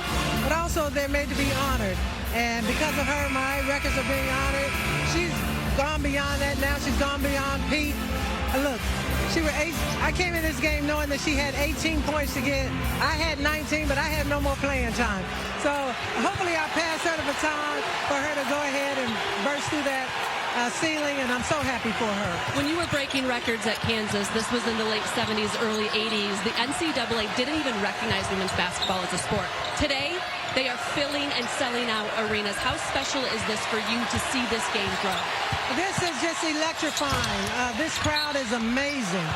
but also they're made to be honored. And because of her, my records are being honored. She's gone beyond that now. She's gone beyond Pete. Look, I came in this game knowing that she had 18 points to get. I had 19, but I had no more playing time. So hopefully I'll pass her the baton for her to go ahead and burst through that ceiling, and I'm so happy for her. When you were breaking records at Kansas, this was in the late 70s, early 80s, the NCAA didn't even recognize women's basketball as a sport. Today, they are filling and selling out arenas. How special is this for you to see this game grow? This is just electrifying. This crowd is amazing.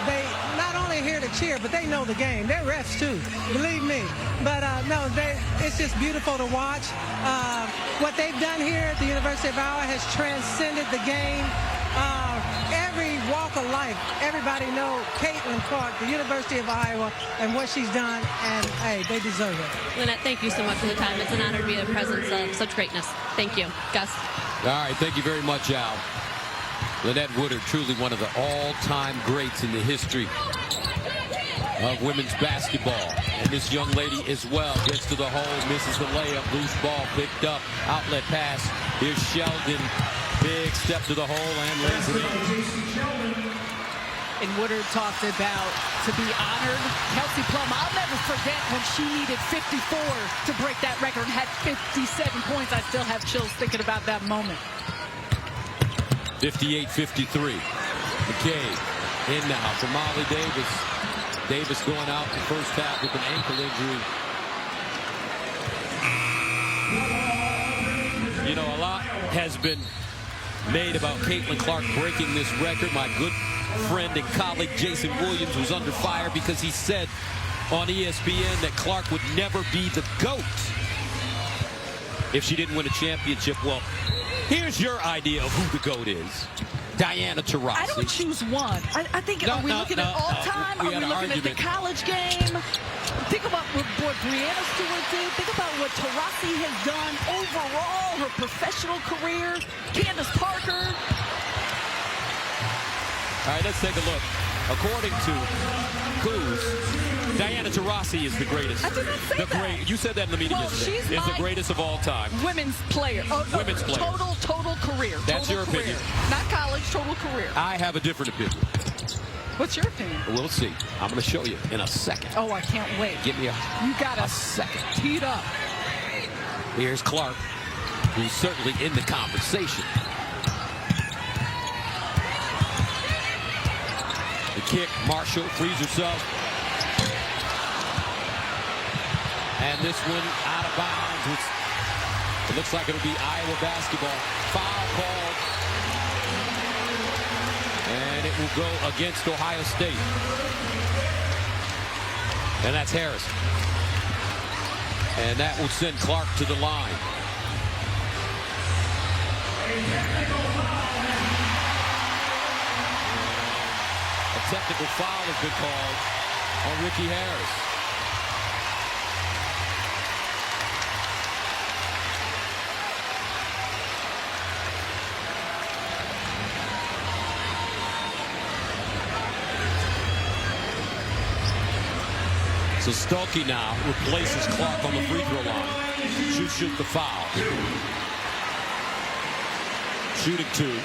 They not only here to cheer, but they know the game. They're refs too, believe me. But no, it's just beautiful to watch. What they've done here at the University of Iowa has transcended the game. Every walk of life, everybody knows Caitlin Clark, the University of Iowa, and what she's done, and hey, they deserve it. Lynette, thank you so much for the time. It's an honor to be in the presence of such greatness. Thank you. Gus. All right, thank you very much, Al. Lynette Woodard, truly one of the all-time greats in the history of women's basketball. And this young lady as well gets to the hole, misses the layup, loose ball picked up, outlet pass. Here's Sheldon, big step to the hole and lays it in. And Woodard talked about to be honored. Kelsey Plum, I'll never forget when she needed 54 to break that record and had 57 points. I still have chills thinking about that moment. 58-53. McKay in now for Molly Davis. Davis going out the first half with an ankle injury. You know, a lot has been made about Caitlin Clark breaking this record. My good friend and colleague Jason Williams was under fire because he said on ESPN that Clark would never be the GOAT if she didn't win a championship. Well, here's your idea of who the GOAT is. Diana Taurasi. I don't choose one. I think, are we looking at all time? Are we looking at the college game? Think about what Breanna Stewart did. Think about what Taurasi has done overall, her professional career. Candace Parker. All right, let's take a look. According to Coos, Diana Taurasi is the greatest. I did not say that. You said that in the meeting yesterday. She's is the greatest of all time. Women's player. Women's player. Total career. That's total your career. opinion. Not college, total career. I have a different opinion. What's your opinion? We'll see. I'm going to show you in a second. Oh, I can't wait. Give me You got a second. Teed up. Here's Clark, who's certainly in the conversation. The kick, Marshall frees herself. And this one out of bounds. It looks like it'll be Iowa basketball. Foul called. And it will go against Ohio State. And that's Harris. And that will send Clark to the line. A technical foul has been called on Ricky Harris. So Stokey now replaces Clark on the free throw line. Shoot the foul. Shooting two.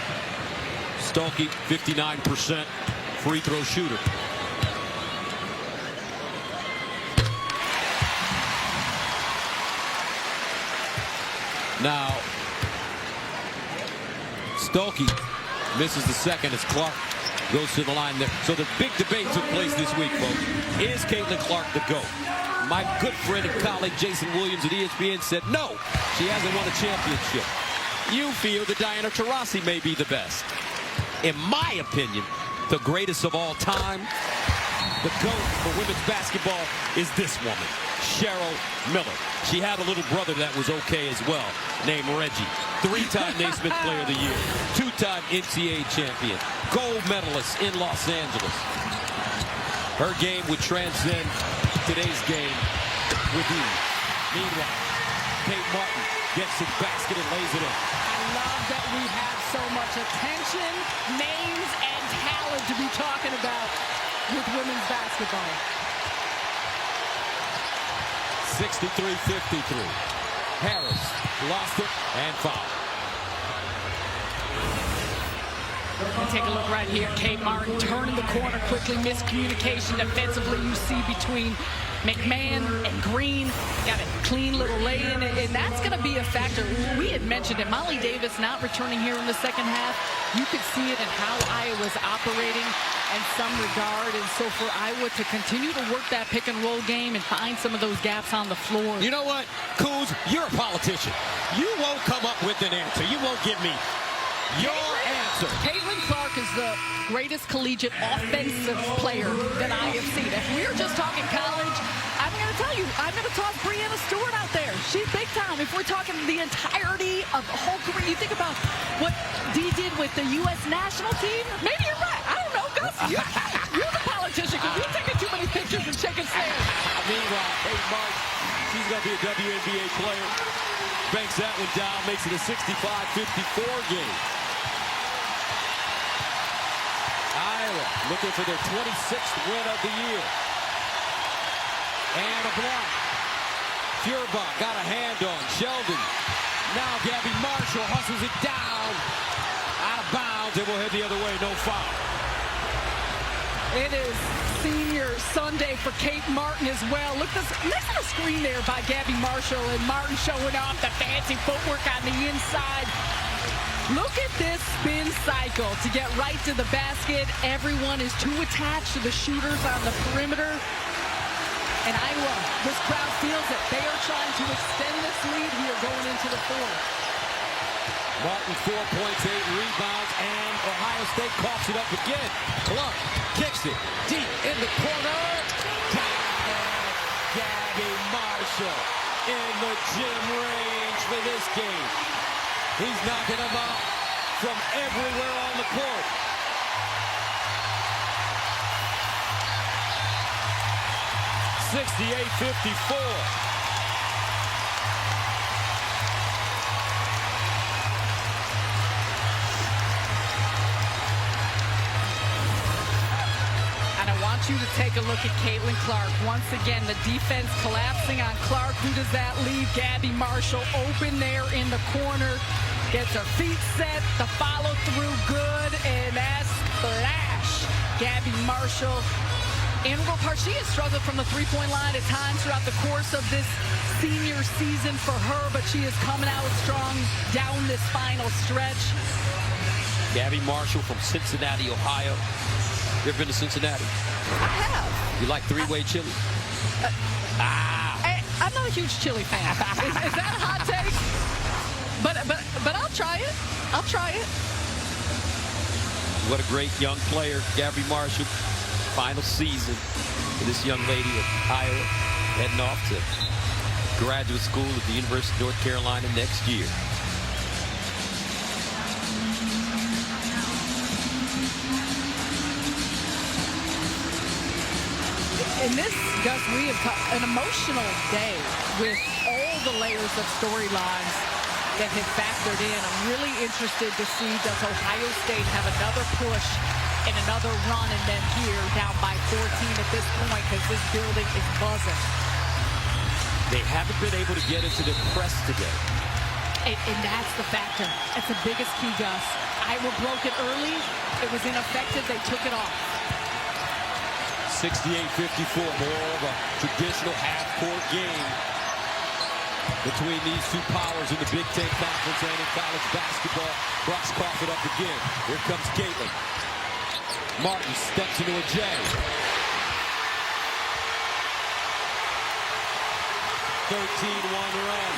Stokey, 59% free throw shooter. Now, Stokey misses the second as Clark goes to the line there. So the big debate took place this week, folks. Is Caitlin Clark the GOAT? My good friend and colleague Jason Williams at ESPN said no, she hasn't won a championship. You feel that Diana Taurasi may be the best. In my opinion, the greatest of all time, the GOAT for women's basketball is this woman, Cheryl Miller. She had a little brother that was okay as well, named Reggie. 3-time Naismith Player of the Year, 2-time NCAA champion, gold medalist in Los Angeles. Her game would transcend today's game with ease. Meanwhile, Kate Martin gets his basket and lays it in. I love that we have so much attention, names, and talent to be talking about with women's basketball. 63-53. Harris lost it and fouled. And take a look right here. Kate Martin turning the corner quickly. Miscommunication defensively you see between McMahon and Green. Got a clean little lay-in, and that's going to be a factor. We had mentioned it. Molly Davis not returning here in the second half. You could see it in how Iowa's operating in some regard. And so for Iowa to continue to work that pick-and-roll game and find some of those gaps on the floor. You know what, Coos? You're a politician. You won't come up with an answer. You won't give me your answer. Caitlin Clark is the greatest collegiate offensive player that I have seen. If we're just talking college, I'm going to tell you, I'm going to toss Breanna Stewart out there. She's big time. If we're talking the entirety of the whole career, you think about what Dee did with the U.S. national team, maybe you're right. I don't know, Gus. You're the politician because you're taking too many pictures and shaking hands. Meanwhile, Kate Martin, she's going to be a WNBA player. Banks that one down, makes it a 65-54 game. Iowa looking for their 26th win of the year. And a block. Feuerbach got a hand on Sheldon. Now Gabby Marshall hustles it down. Out of bounds. It will head the other way. No foul. It is Senior Sunday for Kate Martin as well. Look this next to the screen there by Gabby Marshall, and Martin showing off the fancy footwork on the inside. Look at this spin cycle to get right to the basket. Everyone is too attached to the shooters on the perimeter. And Iowa, this crowd feels it. They are trying to extend this lead here going into the fourth. Martin 4 points, 8 rebounds, and Ohio State coughs it up again. Clark kicks it deep in the corner. Gabby Marshall in the gym range for this game. He's knocking them out from everywhere on the court. (68-54). And I want you to take a look at Caitlin Clark. Once again, the defense collapsing on Clark. Who does that leave? Gabby Marshall open there in the corner. Gets her feet set. The follow through good. And that splash. Gabby Marshall. Integral part. She has struggled from the three-point line at times throughout the course of this senior season for her, but she is coming out strong down this final stretch. Gabby Marshall from Cincinnati, Ohio. You ever been to Cincinnati? I have. You like three-way chili? I'm not a huge chili fan. Is that a hot take? But I'll try it. I'll try it. What a great young player, Gabby Marshall. Final season for this young lady at Iowa, heading off to graduate school at the University of North Carolina next year. And this, Gus, we have an emotional day with all the layers of storylines that have factored in. I'm really interested to see, does Ohio State have another push and another run, and then here down by 14 at this point, because this building is buzzing. They haven't been able to get into the press today. And that's the factor. That's the biggest key, Gus. Iowa broke it early. It was ineffective. They took it off. 68-54, more of a traditional half-court game. between these two powers in the Big Ten Conference and in college basketball. Bucks cough it up again. Here comes Caitlin. Martin steps into a J. .13-1 run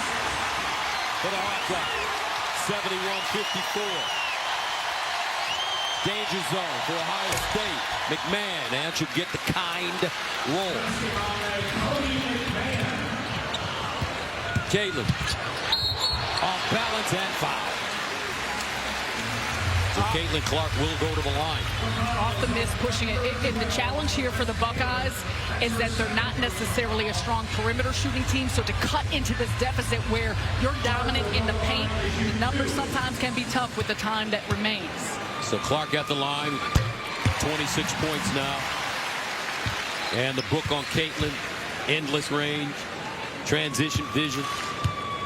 for the Hawkeyes. 71-54. Danger zone for Ohio State. McMahon, and should get the kind roll. Caitlin off balance and foul. So Caitlin Clark will go to the line. Off the miss, pushing it. And the challenge here for the Buckeyes is that they're not necessarily a strong perimeter shooting team. So to cut into this deficit where you're dominant in the paint, the numbers sometimes can be tough with the time that remains. So Clark at the line, 26 points now. And the book on Caitlin, endless range, transition vision,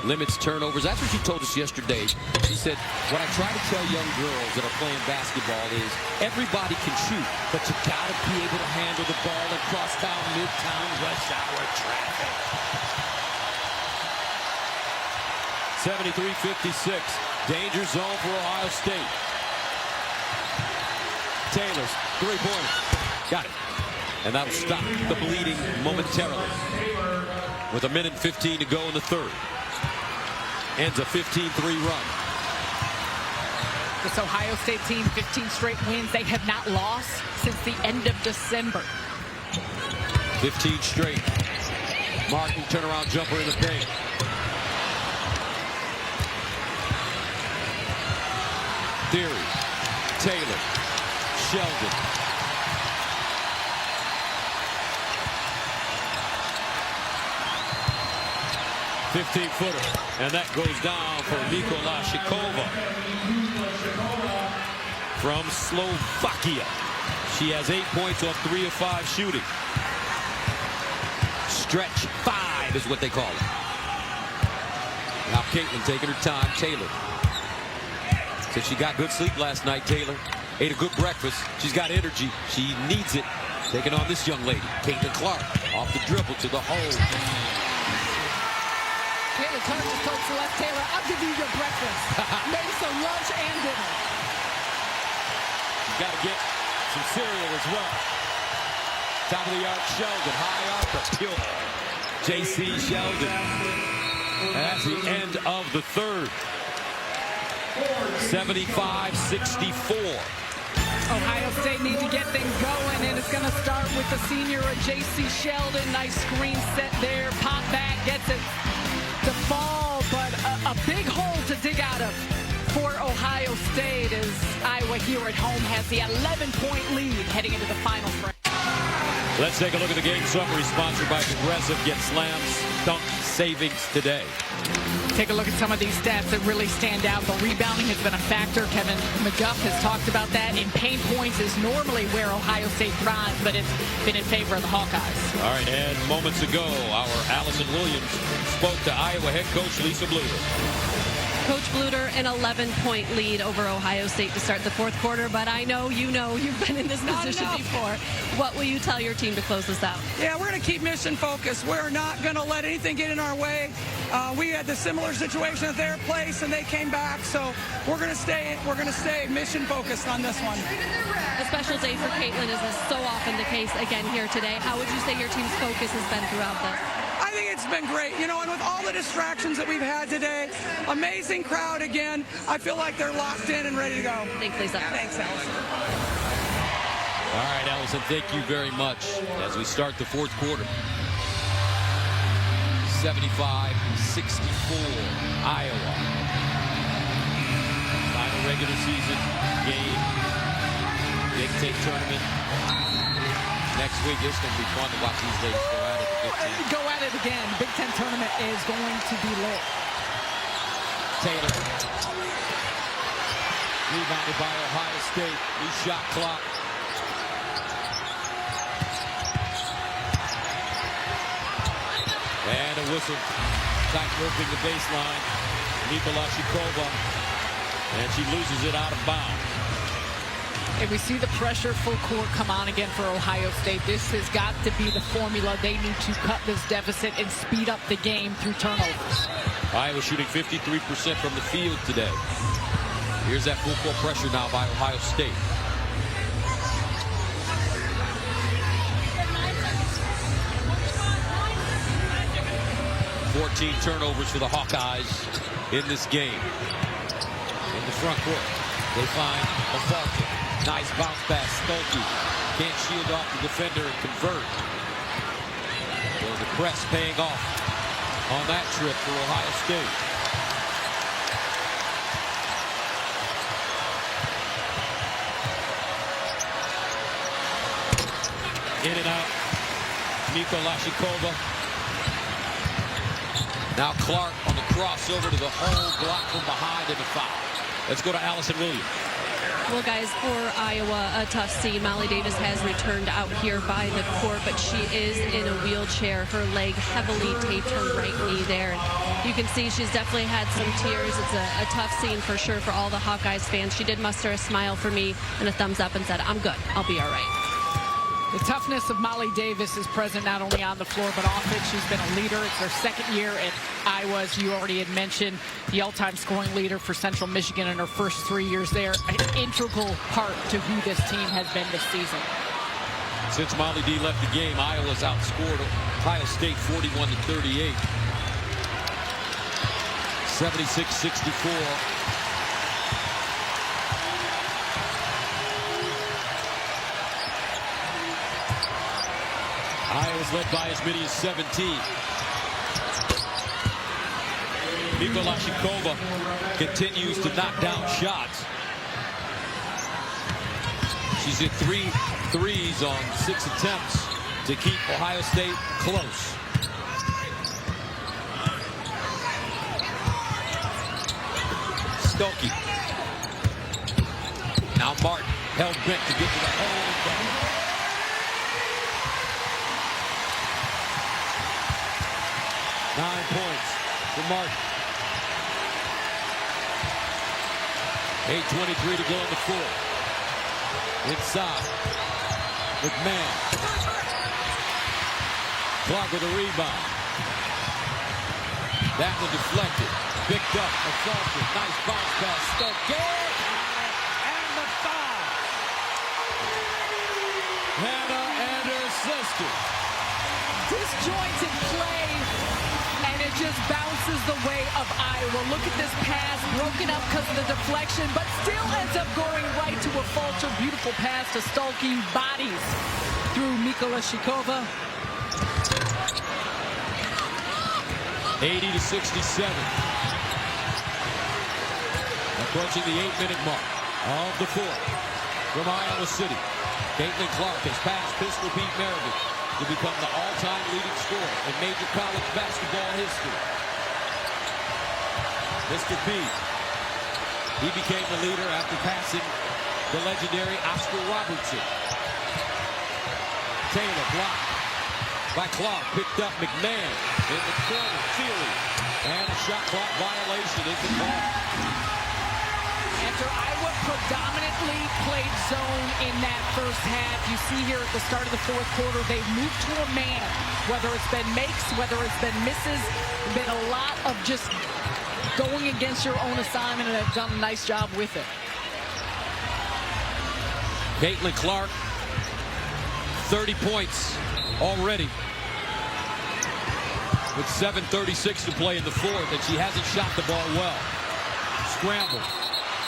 limits turnovers. That's what she told us yesterday. She said, what I try to tell young girls that are playing basketball is everybody can shoot, but you got to be able to handle the ball and cross down midtown rush hour traffic. 73-56. Danger zone for Ohio State. Taylor's three-pointer. Got it. And that'll stop the bleeding momentarily. With 1:15 to go in the third. Ends a 15-3 run. This Ohio State team, 15 straight wins. They have not lost since the end of December. 15 straight. Martin turnaround jumper in the paint. Theory. Taylor. Sheldon. .15-footer, and that goes down for Mochilovebasket from Slovakia. She has 8 points on 3 of 5 shooting. Stretch 5 is what they call it. Now Caitlin taking her time. Taylor said she got good sleep last night. Taylor ate a good breakfast. She's got energy. She needs it. Taking on this young lady, Caitlin Clark, off the dribble to the hole. Caitlin Clark just told Celeste Taylor, I'll give you your breakfast. Maybe some lunch and dinner. You got to get some cereal as well. Top of the arc, Sheldon, high arc, pure. J.C. Sheldon. And that's the end of the third. 75-64. Ohio State need to get things going, and it's going to start with the senior J.C. Sheldon. Nice screen set there. Pop back, gets it to fall, but a big hole to dig out of for Ohio State as Iowa here at home has the 11-point lead heading into the final frame. Let's take a look at the game summary sponsored by Progressive. Get slams, dunk savings today. Take a look at some of these stats that really stand out. The rebounding has been a factor. Kevin McGuff has talked about that. In paint points is normally where Ohio State thrives, but it's been in favor of the Hawkeyes. All right, and moments ago, our Allison Williams spoke to Iowa head coach Lisa Bluder. Coach Bluder, an 11-point lead over Ohio State to start the fourth quarter, but I know you've been in this position before. What will you tell your team to close this out? Yeah, we're going to keep mission focused. We're not going to let anything get in our way. We had the similar situation at their place, and they came back. So we're going to stay mission focused on this one. A special day for Caitlin, as is so often the case again here today. How would you say your team's focus has been throughout this? I think it's been great, and with all the distractions that we've had today, amazing crowd again. I feel like they're locked in and ready to go. Thanks, Lisa. Thanks, Allison. All right, Allison, thank you very much as we start the fourth quarter. 75-64, Iowa. Final regular season game. Big Ten tournament. Next week, it's going to be fun to watch these ladies go at it. Go at it again. Big Ten tournament is going to be lit. Taylor. Rebounded by Ohio State. New shot clock. And a whistle. Tight roping the baseline. Mochilovebasket. And she loses it out of bounds. And we see the pressure full court come on again for Ohio State. This has got to be the formula. They need to cut this deficit and speed up the game through turnovers. Iowa shooting 53% from the field today. Here's that full court pressure now by Ohio State. Fourteen turnovers for the Hawkeyes in this game. In the front court, they find a Falcon. Nice bounce pass, Stolke. Can't shield off the defender and convert. So the press paying off on that trip for Ohio State. In and out. Mochilovebasket. Now Clark on the crossover to the hole, block from behind and a foul. Let's go to Allison Williams. Well, guys, for Iowa, a tough scene. Molly Davis has returned out here by the court, but she is in a wheelchair. Her leg heavily taped, her right knee there. You can see she's definitely had some tears. It's a tough scene for sure for all the Hawkeyes fans. She did muster a smile for me and a thumbs up and said, "I'm good. I'll be all right." The toughness of Molly Davis is present not only on the floor, but off it. She's been a leader. It's her second year at Iowa, as you already had mentioned, the all-time scoring leader for Central Michigan in her first 3 years there. An integral part to who this team has been this season. Since Molly D left the game, Iowa's outscored Ohio State 41-38. 76-64. Iowa's led by as many as 17. Mochilovebasket continues to knock down shots. She's hit 3 threes on 6 attempts to keep Ohio State close. Stolke. Now Martin held bent to get to the hole. 9 points for Martin. 8:23 to go in the fourth. Inside. McMahon. Clark with a rebound. That one deflected. Picked up. Assaulted. Nice bounce pass. Stolke. And the foul. Hannah and her sister. Disjointed play, and it just bounces the way of Iowa. Look at this pass, broken up because of the deflection, but still ends up going right to a Fulcher. Beautiful pass to Stolke, bodies through Mochilovebasket. 80-67. Approaching the 8-minute mark of the fourth. From Iowa City, Caitlin Clark has passed Pistol Pete Maravich to become the all-time leading scorer in major college basketball history. Mr. P, he became the leader after passing the legendary Oscar Robertson. Taylor blocked by Clark, picked up McMahon in the corner, Feely, and a shot clock violation is the ball. After Iowa predominantly played zone in that first half, you see here at the start of the fourth quarter, they've moved to a man. Whether it's been makes, whether it's been misses, been a lot of just going against your own assignment, and have done a nice job with it. Caitlin Clark, 30 points already. With 7:36 to play in the fourth, and she hasn't shot the ball well. Scramble.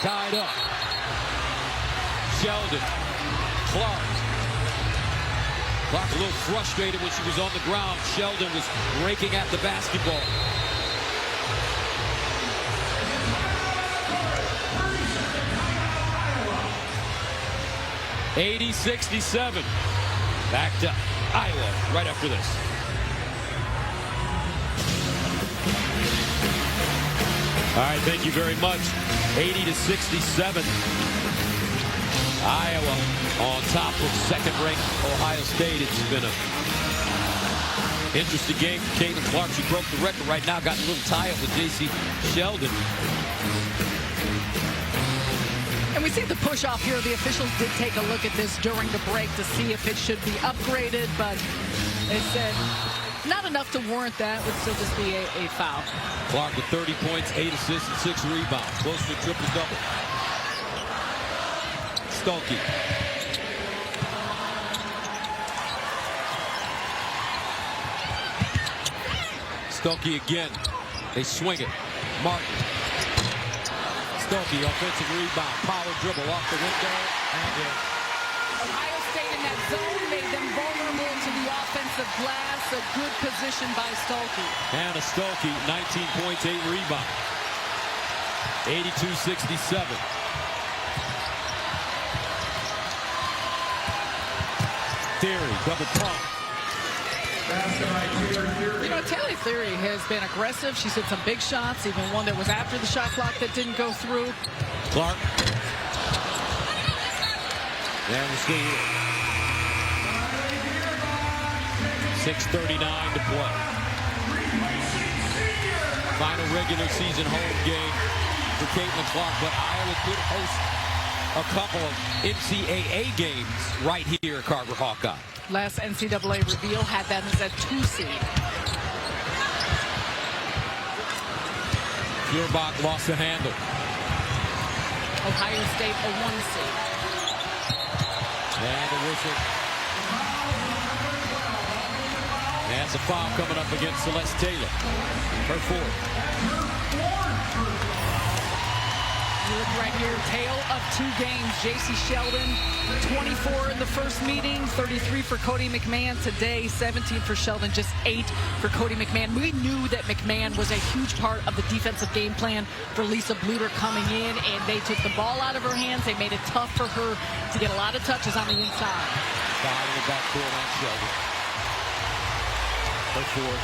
Tied up. Sheldon. Clark. Clark a little frustrated when she was on the ground. Sheldon was raking at the basketball. (80-67). Back to Iowa right after this. All right, thank you very much. 80-67. Iowa on top of second-ranked Ohio State. It's been an interesting game for Caitlin Clark. She broke the record right now, got a little tie-up with J.C. Sheldon. And we see the push off here. The officials did take a look at this during the break to see if it should be upgraded, but they said not enough to warrant that. Would still just be a foul. Clark with 30 points, 8 assists, and 6 rebounds. Close to a triple-double. Stolke. Stolke again. They swing it. Martin. Stolke, offensive rebound. Power dribble off the window. And in. Ohio State in that zone made them vulnerable to the offensive glass. A good position by Stolke. Hannah Stolke, 19 points, 8 rebounds. 82-67. Theory, double pump. You know, Taylor Theory has been aggressive. She's hit some big shots, even one that was after the shot clock that didn't go through. Clark. And we're still here. 6:39 to play. Final regular season home game for Caitlin Clark, but Iowa could host a couple of NCAA games right here at Carver Hawkeye. Last NCAA reveal had them as a 2 seed. Feuerbach lost the handle. Ohio State a 1 seed. And the whistle. And it's a foul coming up against Celeste Taylor. Her fourth. You look right here, tale of 2 games. J.C. Sheldon, 24 in the first meeting, 33 for Cody McMahon today, 17 for Sheldon, just 8 for Cody McMahon. We knew that McMahon was a huge part of the defensive game plan for Lisa Bluter coming in, and they took the ball out of her hands. They made it tough for her to get a lot of touches on the inside. Foul in the backcourt on Sheldon. Her fourth.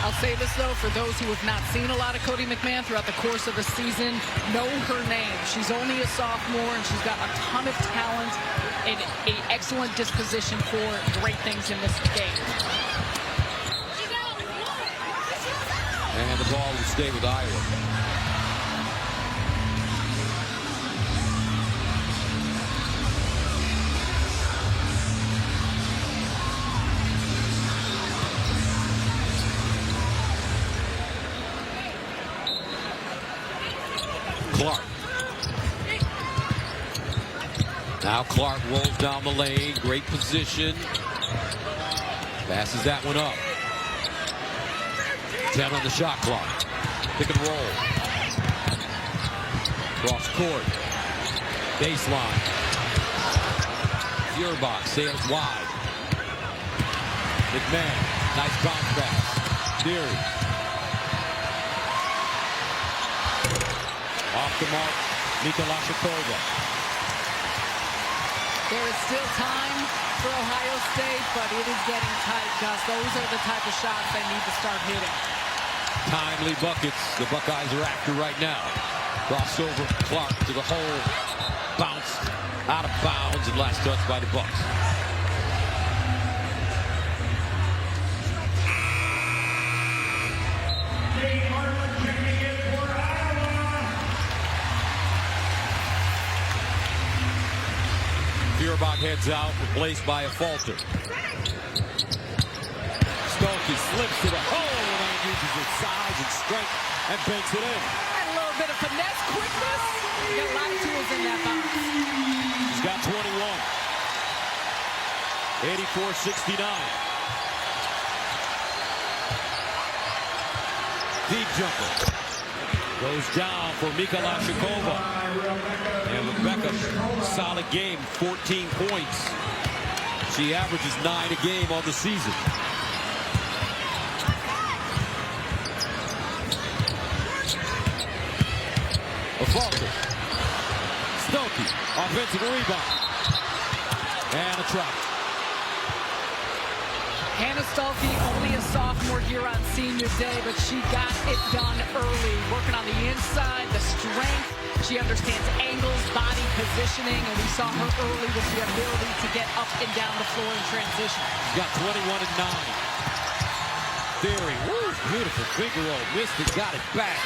I'll say this, though, for those who have not seen a lot of Cody McMahon throughout the course of the season, know her name. She's only a sophomore, and she's got a ton of talent and an excellent disposition for great things in this game. And the ball will stay with Iowa. Clark. Now Clark rolls down the lane. Great position. Passes that one up. 10 on the shot clock. Pick and roll. Cross court. Baseline. Feuerbach sails wide. McMahon. Nice bounce pass. Theory. Off the mark, Mikolashikova. There is still time for Ohio State, but it is getting tight, Gus. Those are the type of shots they need to start hitting. Timely buckets the Buckeyes are after right now. Crossover, Clark to the hole. Bounce out of bounds, and last touch by the Bucks. Feuerbach heads out, replaced by a falter. Stolke slips to the hole and uses his size and strength and banks it in. And a little bit of finesse, quickness. You got a lot of tools in that box. He's got 21. 84-69. Deep jumper. Goes down for Mikolashikova. And Rebecca, solid game, 14 points. She averages 9 a game on the season. A falter. Stolke, offensive rebound. And a trap. Hannah Stuelke, only a sophomore here on senior day, but she got it done early, working on the inside, the strength. She understands angles, body positioning, and we saw her early with the ability to get up and down the floor in transition. She's got 21 and 9. Theory, woo, beautiful finger roll, missed it, got it back,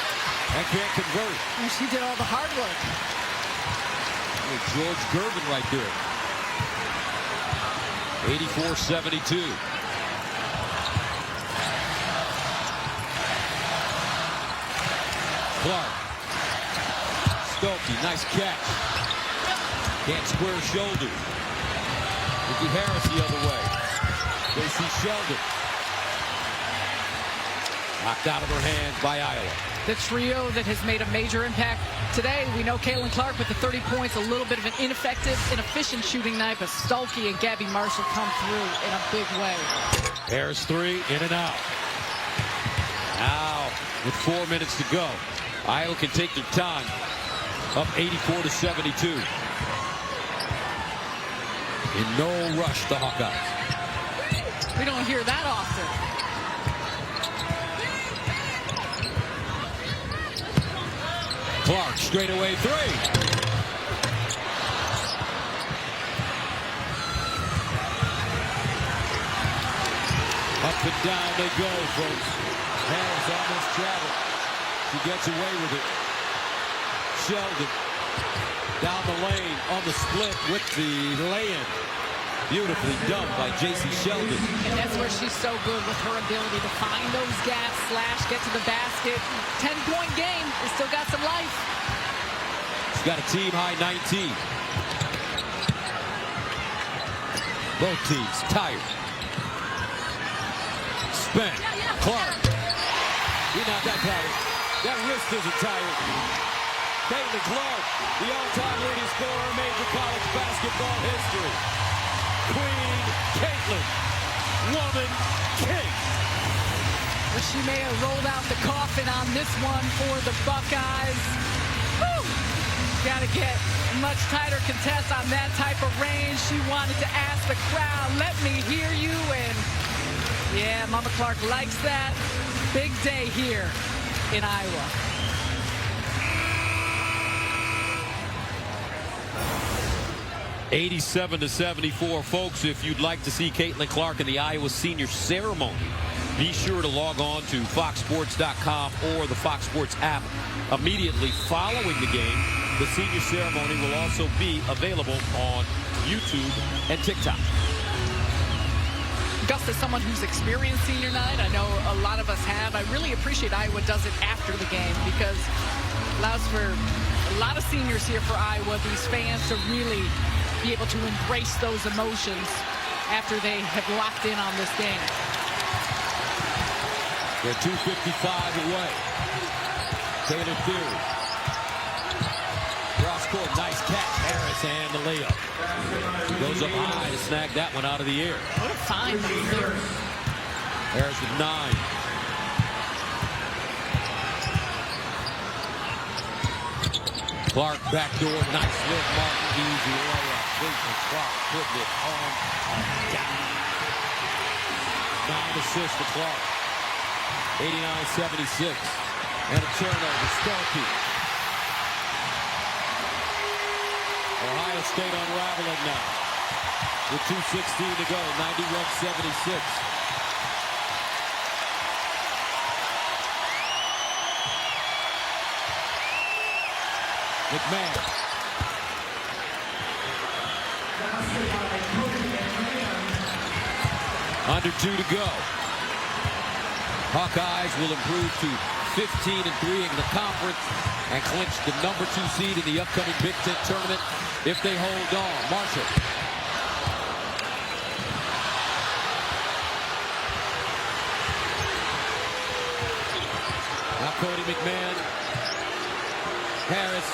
and can't convert. And she did all the hard work. George Gervin right there. 84-72. Clark. Stuelke, nice catch. Can't square shoulder. Ricky Harris the other way. J.C. Sheldon. Knocked out of her hands by Iowa. The trio that has made a major impact today. We know Caitlin Clark with the 30 points, a little bit of an inefficient shooting night, but Stuelke and Gabby Marshall come through in a big way. Harris three, in and out. Now, with 4 minutes to go, Iowa can take their time. Up 84-72. In no rush, the Hawkeyes. We don't hear that often. Clark, straightaway three. Up and down they go, folks. Harris almost traveled. She gets away with it. Sheldon down the lane on the split with the lay-in. Beautifully done by J.C. Sheldon. And that's where she's so good, with her ability to find those gaps, slash, get to the basket. 10-point game. It's still got some life. She's got a team-high 19. Both teams tired. Spent. Clark. You're not that tired. That wrist isn't tired. Caitlin Clark, the all-time leading scorer in Major College basketball history. Queen Caitlin, woman king. Well, she may have rolled out the coffin on this one for the Buckeyes. Woo! Got to get much tighter contest on that type of range. She wanted to ask the crowd, let me hear you, and yeah, Mama Clark likes that. Big day here in Iowa. (87-74), folks. If you'd like to see Caitlin Clark in the Iowa Senior Ceremony, be sure to log on to foxsports.com or the Fox Sports app immediately following the game. The Senior Ceremony will also be available on YouTube and TikTok. Gus, as someone who's experienced senior night, I know a lot of us have. I really appreciate Iowa does it after the game, because it allows for a lot of seniors here for Iowa, these fans, to really be able to embrace those emotions after they have locked in on this game. They're 2:55 away. Taylor Theory. Cross court, nice catch. Harris and the layup. Goes up high to snag that one out of the air. What a find by Theory. Harris with 9. Clark backdoor, nice look, Martin, easy layup. Caitlin Clark putting it on down. 9 assists for Clark. 89-76. And a turnover. Stuelke. Ohio State unraveling now. With 2:16 to go. 91-76. McMahon. Under 2 to go. Hawkeyes will improve to 15-3 in the conference and clinch the number 2 seed in the upcoming Big Ten tournament if they hold on. Marshall. Now Cody McMahon. Harris.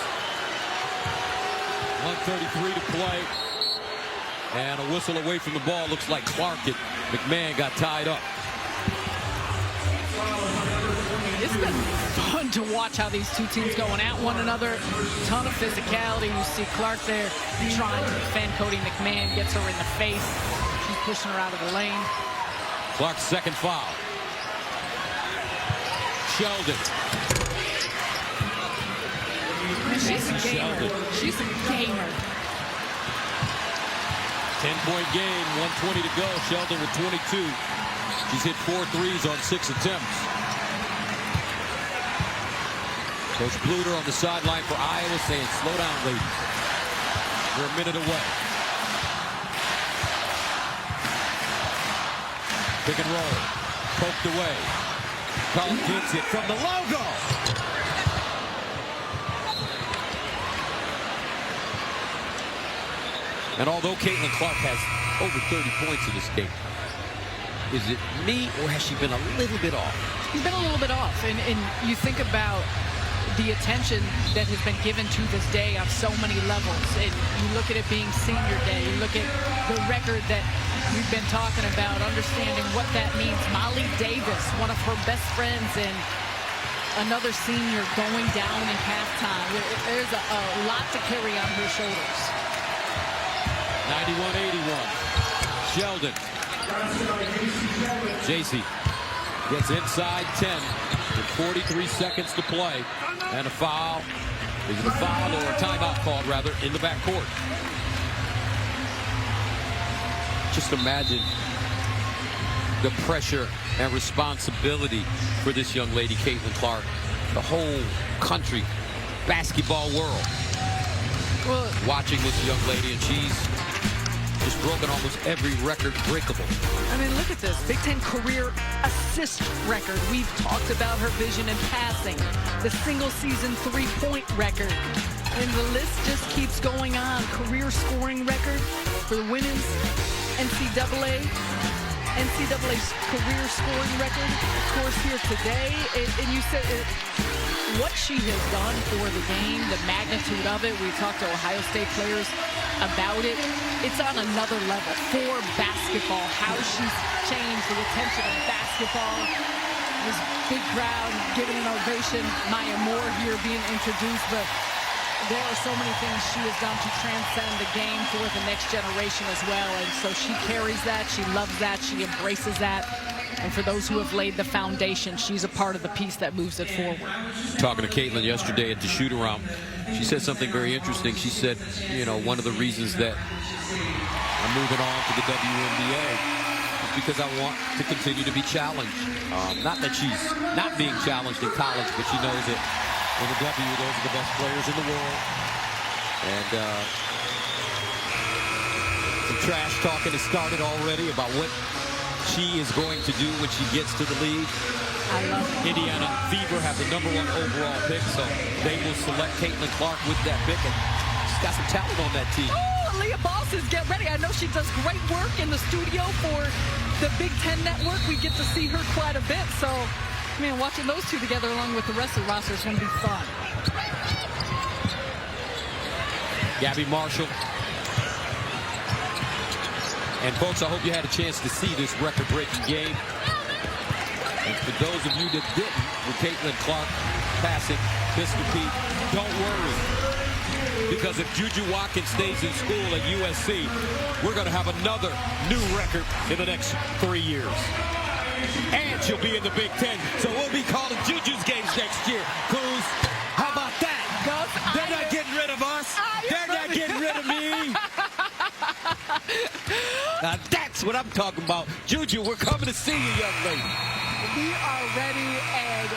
1:33 to play. And a whistle away from the ball. Looks like Clark and McMahon got tied up. It's been fun to watch how these two teams going at one another. Ton of physicality. You see Clark there trying to defend Cody McMahon. Gets her in the face. She's pushing her out of the lane. Clark's second foul. Sheldon. She's a gamer. She's a gamer. 10-point game, 1:20 to go. Sheldon with 22. She's hit 4 threes on 6 attempts. Coach Bluter on the sideline for Iowa saying, slow down, ladies. We're a minute away. Pick and roll. Poked away. Collins gets it from the logo. And although Caitlin Clark has over 30 points in this game, is it me or has she been a little bit off? She's been a little bit off. And you think about the attention that has been given to this day on so many levels. And you look at it being senior day. You look at the record that we've been talking about, understanding what that means. Molly Davis, one of her best friends, and another senior going down in halftime. There's a lot to carry on her shoulders. 91-81. Sheldon. JC gets inside 10 with 43 seconds to play. And a foul. Is it a foul or a timeout called, rather, in the backcourt? Just imagine the pressure and responsibility for this young lady, Caitlin Clark. The whole country, basketball world, watching this young lady, and she's just broken almost every record breakable. I mean, look at this. Big Ten career assist record. We've talked about her vision and passing. The single-season three-point record. And the list just keeps going on. Career scoring record for the women's NCAA. NCAA's career scoring record, of course, here today. And you said what she has done for the game, the magnitude of it. We talked to Ohio State players about it. It's on another level for basketball, how she's changed the attention of basketball. This big crowd giving an ovation. Maya Moore here being introduced, but there are so many things she has done to transcend the game for the next generation as well. And so she carries that, she loves that, she embraces that. And for those who have laid the foundation, she's a part of the piece that moves it forward. Talking to Caitlin yesterday at the shoot-around, she said something very interesting. She said, you know, one of the reasons that I'm moving on to the WNBA is because I want to continue to be challenged. Not that she's not being challenged in college, but she knows that in the W, those are the best players in the world. And some trash talking has started already about what she is going to do when she gets to the league. I love it. Indiana Fever have the #1 overall pick, so they will select Caitlin Clark with that pick, and she's got some talent on that team. Oh, Leah Bosses, get ready. I know she does great work in the studio for the Big Ten Network. We get to see her quite a bit, so, man, watching those two together along with the rest of the roster is going to be fun. Gabby Marshall. And, folks, I hope you had a chance to see this record-breaking game. And for those of you that didn't, with Caitlin Clark passing Mr. Pete, don't worry. Because if Juju Watkins stays in school at USC, we're going to have another new record in the next 3 years. And she'll be in the Big Ten, so we'll be calling Juju's games next year. Cruz, how about that? They're not getting rid of us. They're not getting rid of me. Now that's what I'm talking about. Juju, we're coming to see you, young lady. We are ready, and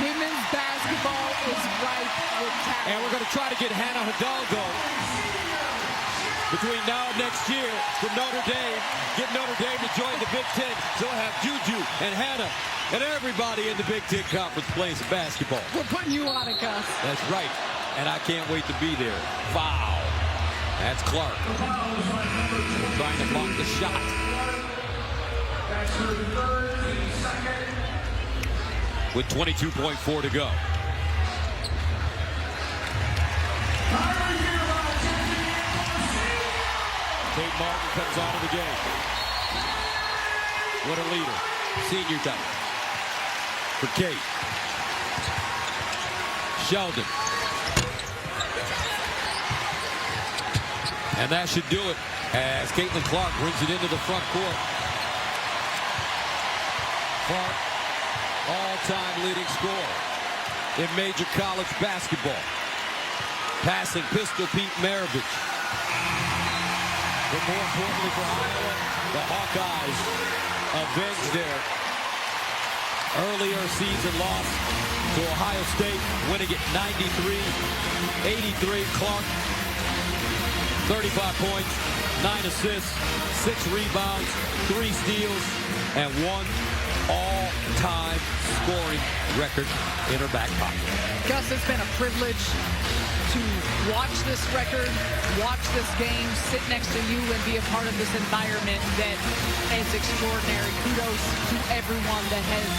women's basketball is ripe with talent. And we're going to try to get Hannah Hidalgo between now and next year to Notre Dame. Get Notre Dame to join the Big Ten. So we'll have Juju and Hannah and everybody in the Big Ten Conference playing some basketball. We're putting you on it, Gus. That's right. And I can't wait to be there. Foul. That's Clark. Trying to block the shot. With 22.4 to go. Kate Martin comes out of the game. What a leader. Senior time. For Kate. Sheldon. And that should do it as Caitlin Clark brings it into the front court. Clark, all-time leading scorer in major college basketball. Passing Pistol Pete Maravich. But more importantly for Iowa, the Hawkeyes avenged their earlier season loss to Ohio State, winning it 93-83. Clark, 35 points, 9 assists, 6 rebounds, 3 steals, and 1 all-time scoring record in her back pocket. Gus, it's been a privilege to watch this record, watch this game, sit next to you, and be a part of this environment that is extraordinary. Kudos to everyone that has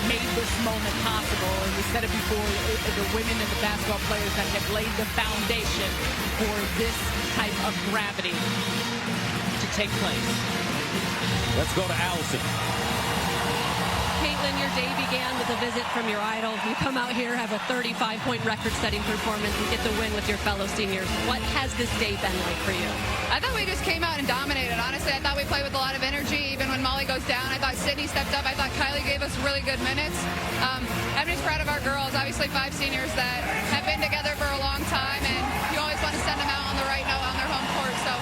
made this moment possible. And we said it before, the women and the basketball players that have laid the foundation for this type of gravity to take place. Let's go to Allison. Caitlin, your day began with a visit from your idol. You come out here, have a 35-point record-setting performance, and get the win with your fellow seniors. What has this day been like for you? I thought we just came out and dominated. Honestly, I thought we played with a lot of energy. Even when Molly goes down, I thought Sydney stepped up. I thought Kylie gave us really good minutes. I'm just proud of our girls. Obviously, 5 seniors that have been together for a long time, and you always want to send them out on the right note on their home court. So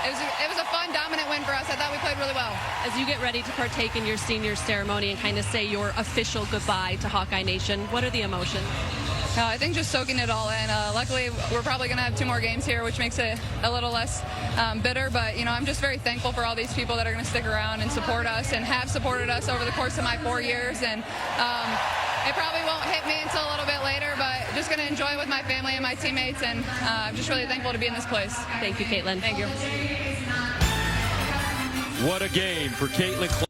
it was a fun, dominant win for us. I thought we played really well. As you get ready to partake in your senior ceremony and kind of say your official goodbye to Hawkeye Nation, what are the emotions? I think just soaking it all in. Luckily, we're probably going to have 2 more games here, which makes it a little less bitter. But, you know, I'm just very thankful for all these people that are going to stick around and support us and have supported us over the course of my 4 years. And it probably won't hit me until a little bit later, but just going to enjoy it with my family and my teammates. And I'm just really thankful to be in this place. Thank you, Caitlin. Thank you. What a game for Caitlin Clark.